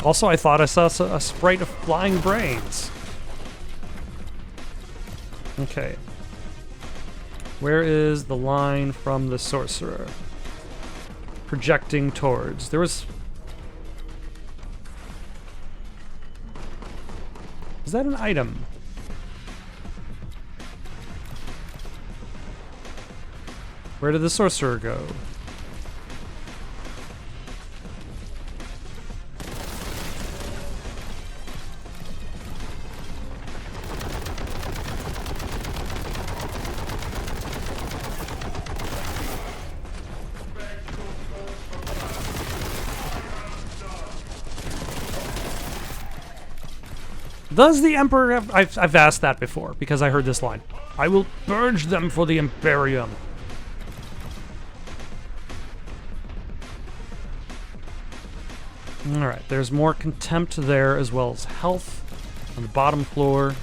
Also, I thought I saw a sprite of flying brains. Okay. Where is the line from the sorcerer? Projecting towards. There was... Is that an item? Where did the sorcerer go? Does the Emperor have... I've asked that before, because I heard this line. I will purge them for the Imperium. Alright, there's more contempt there, as well as health on the bottom floor.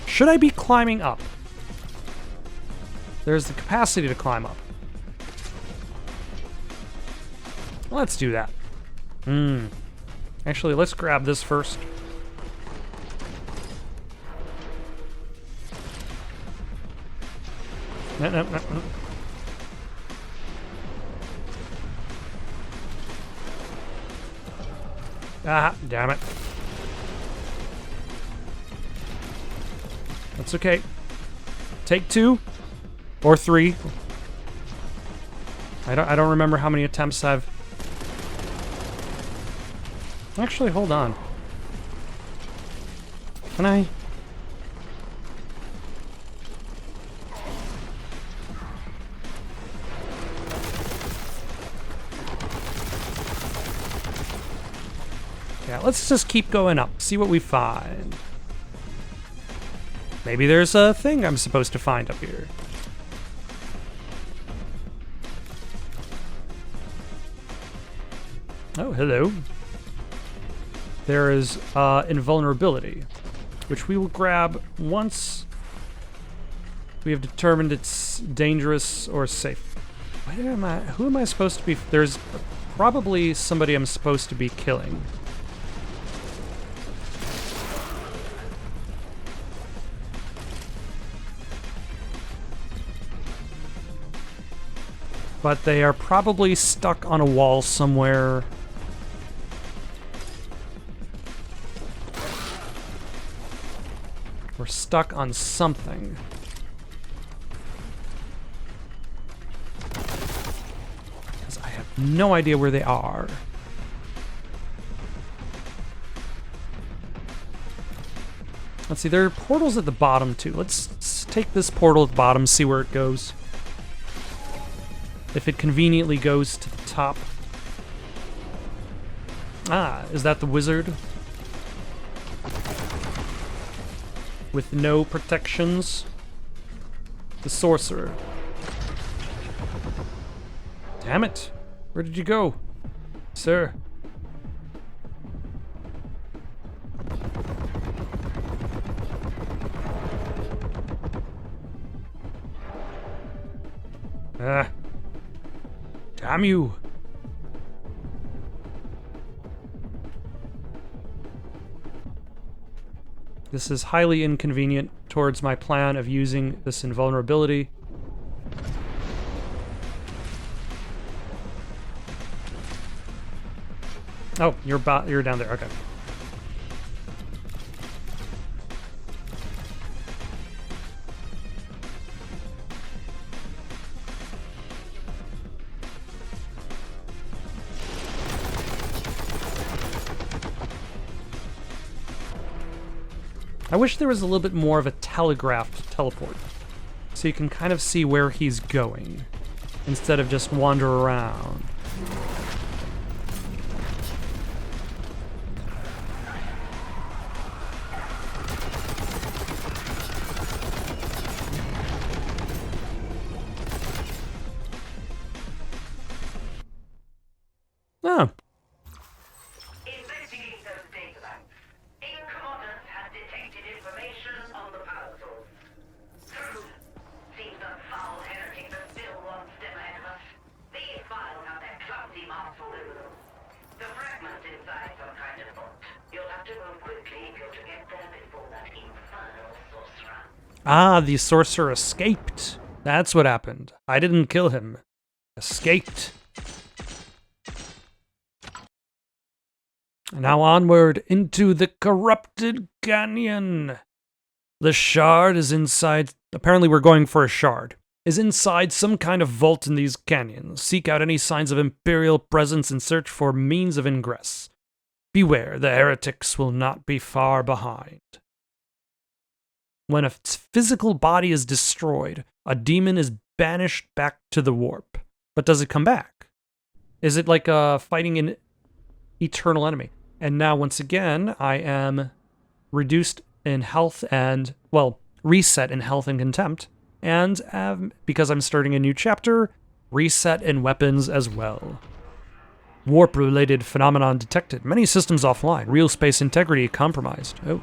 Should I be climbing up? There's the capacity to climb up. Let's do that. Actually, let's grab this first. No. Ah, damn it. That's okay. Take 2 or 3. I don't remember how many attempts I've... Actually, hold on. Can I... Yeah, let's just keep going up, see what we find. Maybe there's a thing I'm supposed to find up here. Oh, hello. There is invulnerability, which we will grab once we have determined it's dangerous or safe. Who am I supposed to be? There's probably somebody I'm supposed to be killing. But they are probably stuck on a wall somewhere. We're stuck on something. Because I have no idea where they are. Let's see, there are portals at the bottom too. Let's take this portal at the bottom, see where it goes. if it conveniently goes to the top. Ah, is that the wizard? With no protections? The sorcerer. Damn it! Where did you go, sir? Ah. Damn you! This is highly inconvenient towards my plan of using this invulnerability. Oh, you're down there, okay. I wish there was a little bit more of a telegraphed teleport, so you can kind of see where he's going, instead of just wander around. Oh. Ah, the sorcerer escaped. That's what happened. I didn't kill him. Escaped. Now onward into the corrupted canyon. The shard is inside. Apparently we're going for a shard. Is inside some kind of vault in these canyons. Seek out any signs of Imperial presence and search for means of ingress. Beware, the heretics will not be far behind. When a physical body is destroyed, a demon is banished back to the warp. But does it come back? Is it like fighting an eternal enemy? And now, once again, I am reduced in health and, well, reset in health and contempt. And because I'm starting a new chapter, reset in weapons as well. Warp-related phenomenon detected. Many systems offline. Real space integrity compromised. Oh.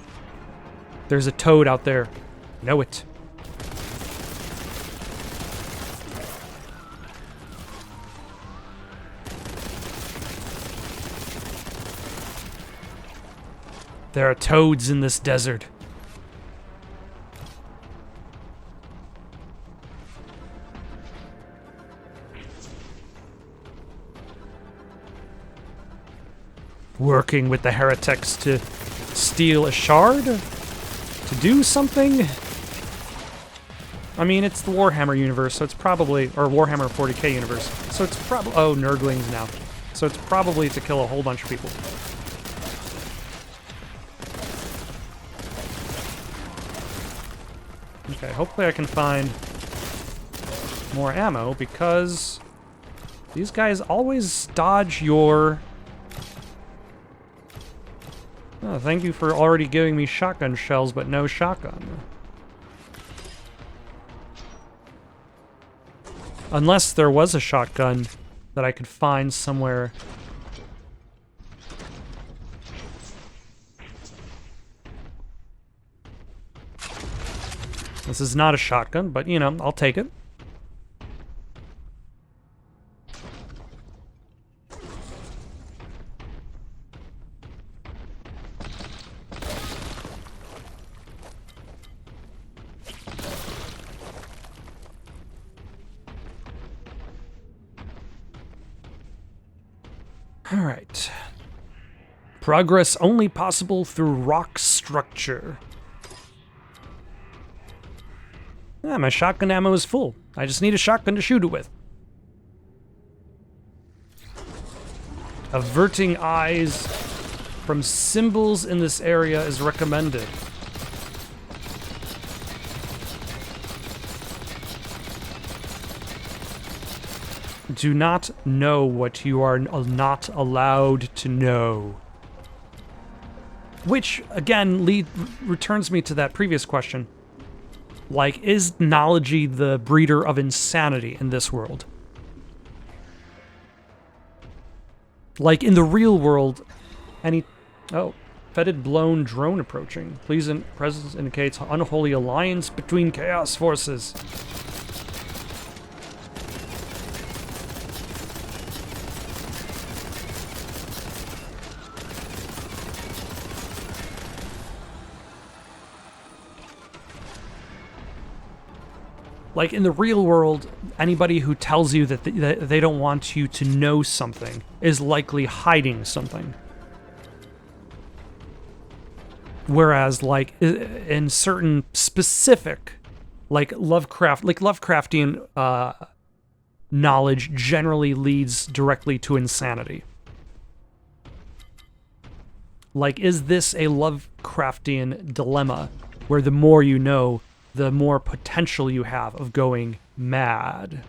There's a toad out there. Know it. There are toads in this desert. Working with the heretics to steal a shard? To do something? I mean, it's the Warhammer universe, so it's probably, or Warhammer 40K universe, so it's probably, oh, Nurglings now. So it's probably to kill a whole bunch of people. Okay, hopefully I can find more ammo, because these guys always dodge your... Oh, thank you for already giving me shotgun shells, but no shotgun. Unless there was a shotgun that I could find somewhere. This is not a shotgun, but, you know, I'll take it. Alright. Progress only possible through rock structure. Yeah, my shotgun ammo is full. I just need a shotgun to shoot it with. Averting eyes from symbols in this area is recommended. Do not know what you are not allowed to know. Which, again, returns me to that previous question. Like, is knology the breeder of insanity in this world? Like, in the real world, Oh, fetid blown drone approaching. Pleasant presence indicates unholy alliance between chaos forces. Like, in the real world, anybody who tells you that they don't want you to know something is likely hiding something. Whereas, like, in certain specific, like, Lovecraftian knowledge generally leads directly to insanity. Like, is this a Lovecraftian dilemma where the more you know, the more potential you have of going mad?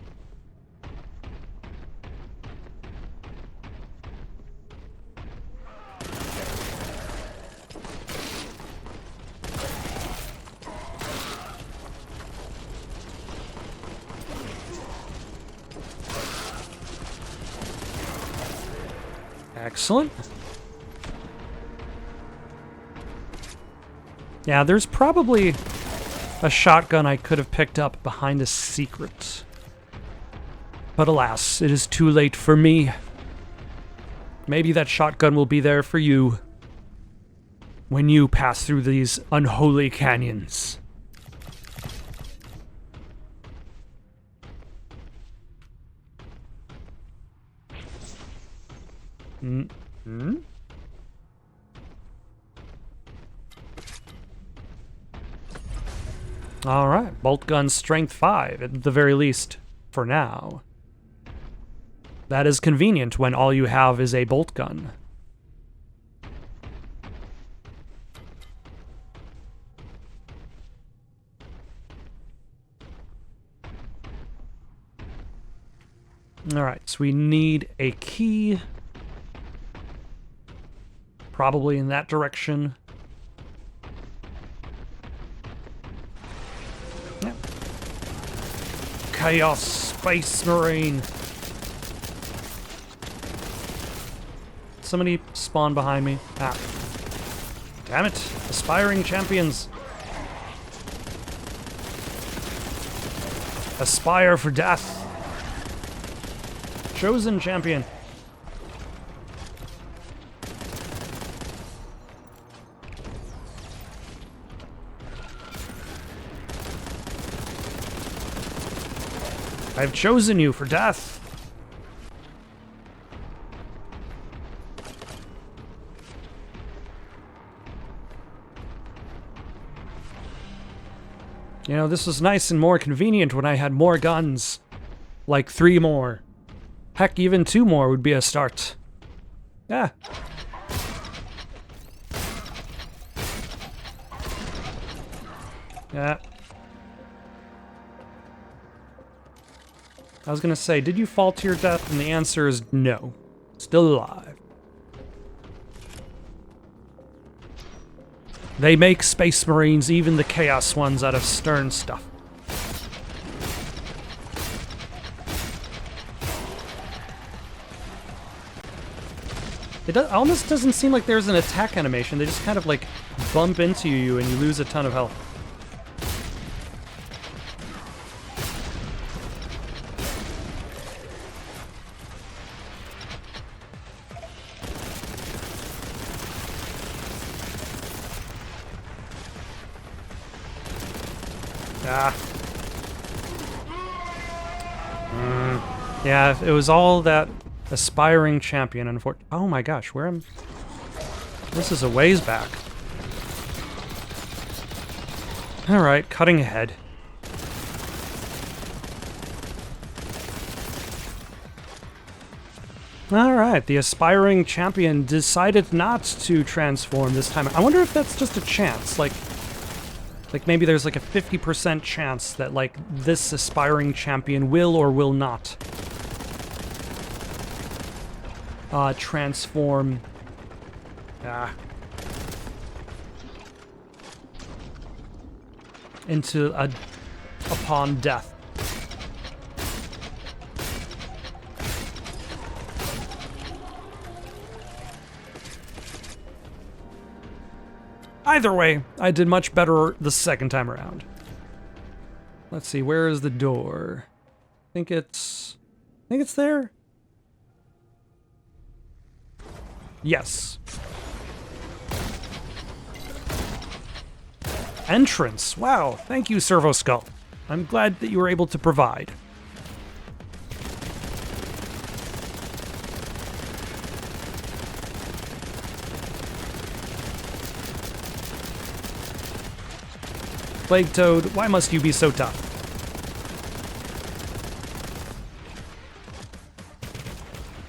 Excellent. Yeah, there's probably a shotgun I could have picked up behind a secret. But alas, it is too late for me. Maybe that shotgun will be there for you when you pass through these unholy canyons. Mm-hmm. All right, Boltgun strength 5, at the very least, for now. That is convenient when all you have is a Boltgun. All right, so we need a key. Probably in that direction. Yep. Chaos Space Marine. Somebody spawned behind me. Ah. Damn it. Aspiring champions. Aspire for death. Chosen champion. I've chosen you for death. You know, this was nice and more convenient when I had more guns. Like 3 more. Heck, even 2 more would be a start. Yeah. Yeah. I was gonna say, did you fall to your death? And the answer is no. Still alive. They make Space Marines, even the Chaos ones, out of stern stuff. It almost doesn't seem like there's an attack animation. They just kind of like bump into you and you lose a ton of health. Ah. Yeah, it was all that aspiring champion, unfortunately. Oh my gosh, where am... This is a ways back. Alright, cutting ahead. Alright, the aspiring champion decided not to transform this time. I wonder if that's just a chance, like maybe there's like a 50% chance that like this aspiring champion will or will not transform... into upon death. Either way, I did much better the second time around. Let's see, where is the door? I think it's there? Yes. Entrance. Wow, thank you, Servo Skull. I'm glad that you were able to provide. Plague Toad, why must you be so tough?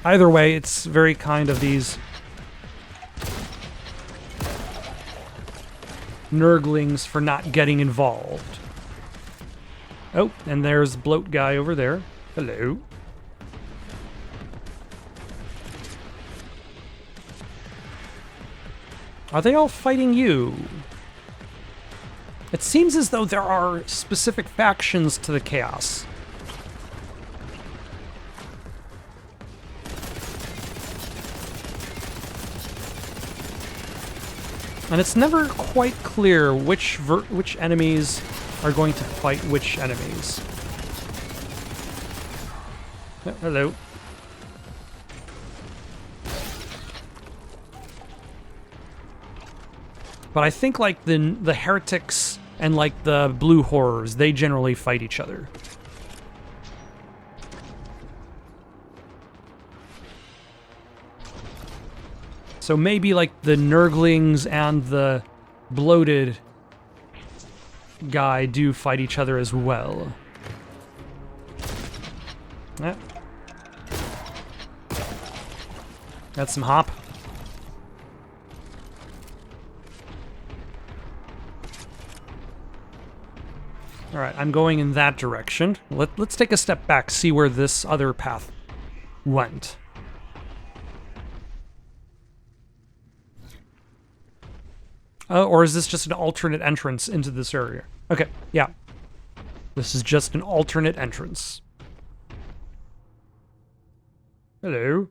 Either way, it's very kind of these nurglings for not getting involved. Oh, and there's Bloat Guy over there. Hello. Are they all fighting you? It seems as though there are specific factions to the chaos. And it's never quite clear which enemies are going to fight which enemies. Oh, hello. But I think like the heretics and like the blue horrors, they generally fight each other. So maybe like the nurglings and the bloated guy do fight each other as well. Yeah. That's some hop. All right, I'm going in that direction. Let's take a step back, see where this other path went. Or is this just an alternate entrance into this area? Okay, yeah. This is just an alternate entrance. Hello.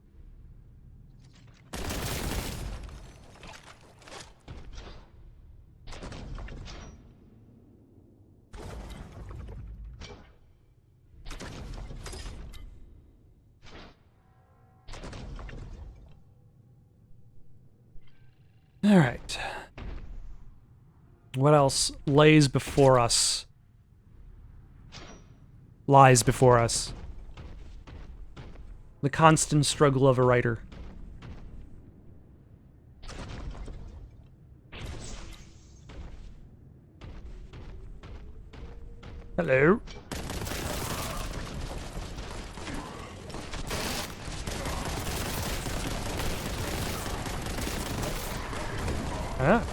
All right. What else lays before us? Lies before us. The constant struggle of a writer. Hello. Ah.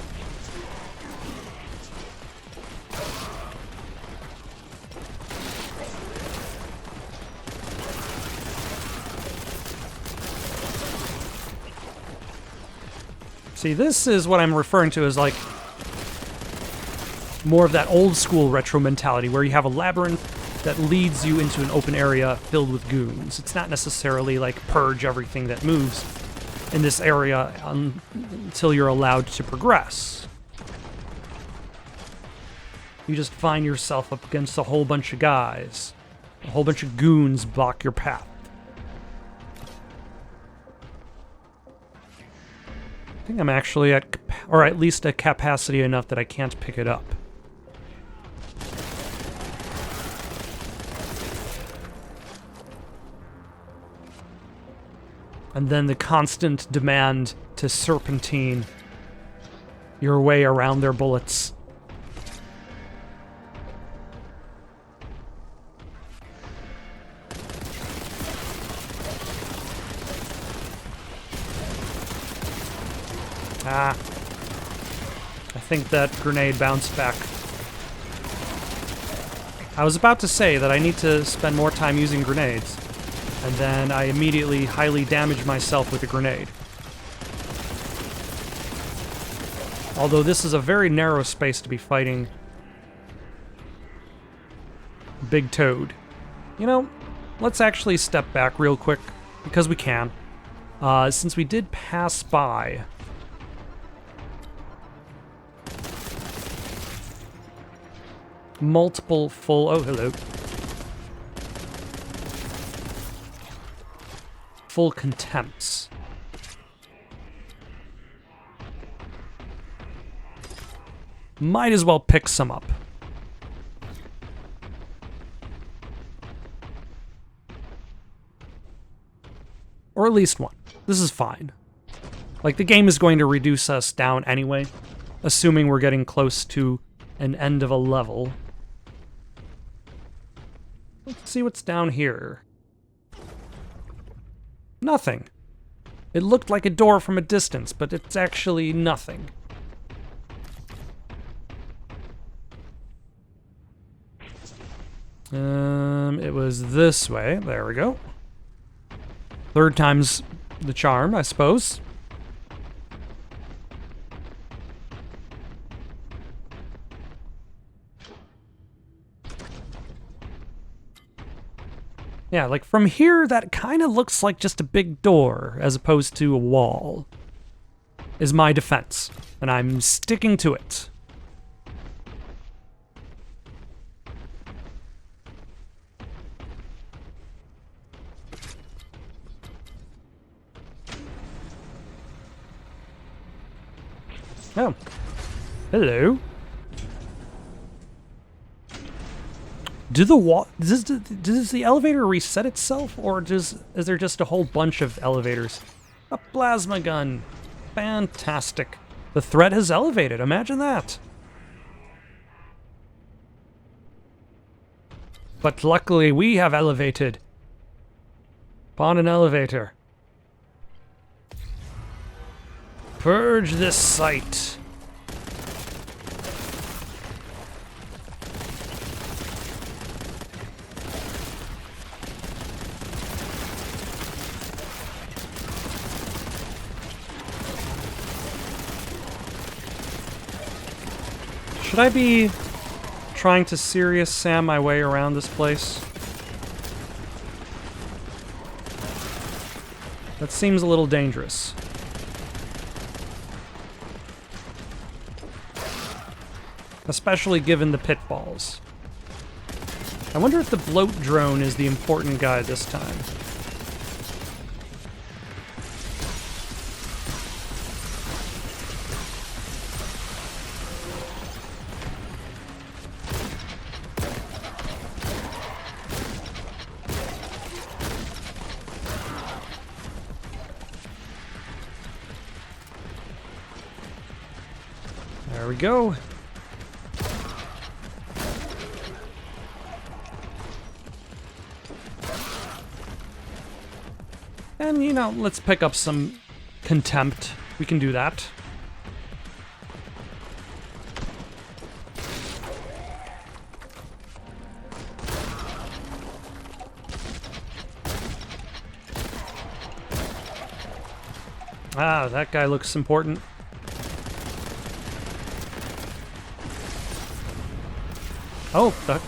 See, this is what I'm referring to as like more of that old school retro mentality where you have a labyrinth that leads you into an open area filled with goons. It's not necessarily like purge everything that moves in this area until you're allowed to progress. You just find yourself up against a whole bunch of guys. A whole bunch of goons block your path. I think I'm actually at, or at least at capacity enough that I can't pick it up. And then the constant demand to serpentine your way around their bullets. Ah. I think that grenade bounced back. I was about to say that I need to spend more time using grenades. And then I immediately highly damage myself with a grenade. Although this is a very narrow space to be fighting Big Toad. You know, let's actually step back real quick, because we can. Since we did pass by... multiple full... oh, hello. Full contempts. Might as well pick some up. Or at least one. This is fine. Like, the game is going to reduce us down anyway, assuming we're getting close to an end of a level. Let's see what's down here. Nothing. It looked like a door from a distance, but it's actually nothing. It was this way. There we go. Third time's the charm, I suppose. Yeah, like from here, that kind of looks like just a big door as opposed to a wall, is my defense, and I'm sticking to it. Oh, hello. Does the elevator reset itself, or is there just a whole bunch of elevators? A plasma gun. Fantastic. The threat has elevated. Imagine that. But luckily we have elevated. Upon an elevator. Purge this site. Should I be trying to Serious Sam my way around this place? That seems a little dangerous. Especially given the pitfalls. I wonder if the bloat drone is the important guy this time. There we go. And, you know, let's pick up some contempt. We can do that. Ah, that guy looks important. Oh, that...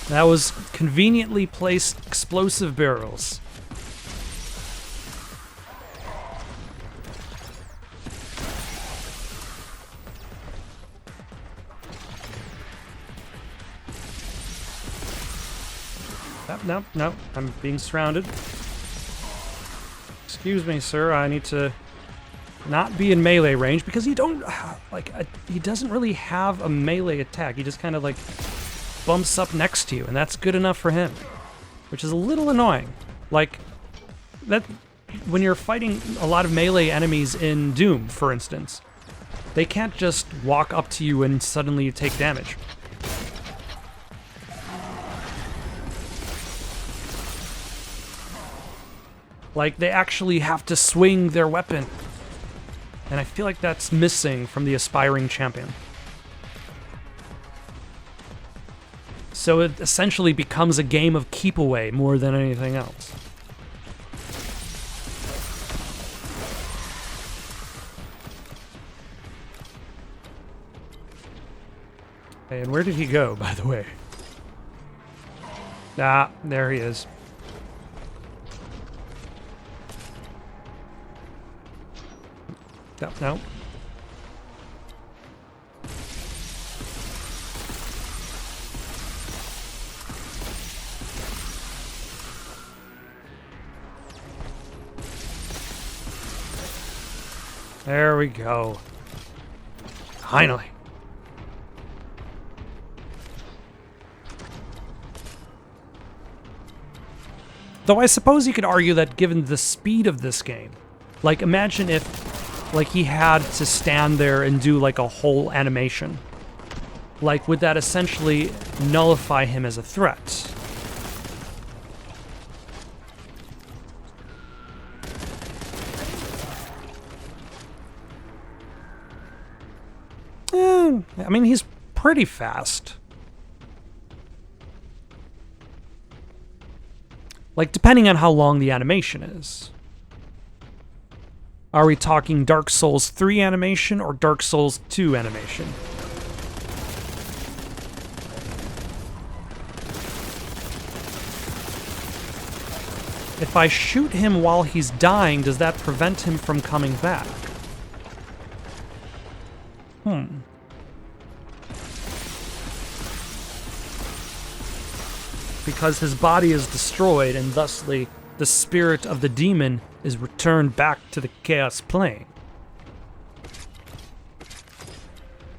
That was conveniently placed explosive barrels. No, no, I'm being surrounded. Excuse me, sir, I need to not be in melee range because you don't, like, he doesn't really have a melee attack. He just kind of, like, bumps up next to you, and that's good enough for him, which is a little annoying. Like, that when you're fighting a lot of melee enemies in Doom, for instance, they can't just walk up to you and suddenly you take damage. Like, they actually have to swing their weapon. And I feel like that's missing from the aspiring champion. So it essentially becomes a game of keep away more than anything else. Hey, and where did he go, by the way? Ah, there he is. No, no. There we go. Finally. Though I suppose you could argue that given the speed of this game, like imagine if like he had to stand there and do like a whole animation. Like would that essentially nullify him as a threat? I mean, he's pretty fast. Like, depending on how long the animation is. Are we talking Dark Souls 3 animation or Dark Souls 2 animation? If I shoot him while he's dying, does that prevent him from coming back? Because his body is destroyed, and thusly the spirit of the demon is returned back to the Chaos Plane.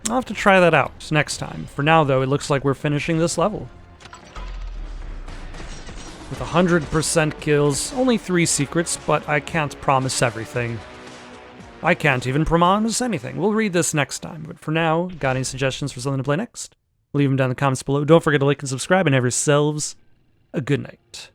I'll have to try that out next time. For now, though, it looks like we're finishing this level. With 100% kills, only 3 secrets, but I can't promise everything. I can't even promise anything. We'll read this next time, but for now, got any suggestions for something to play next? Leave them down in the comments below. Don't forget to like and subscribe, and have yourselves a good night.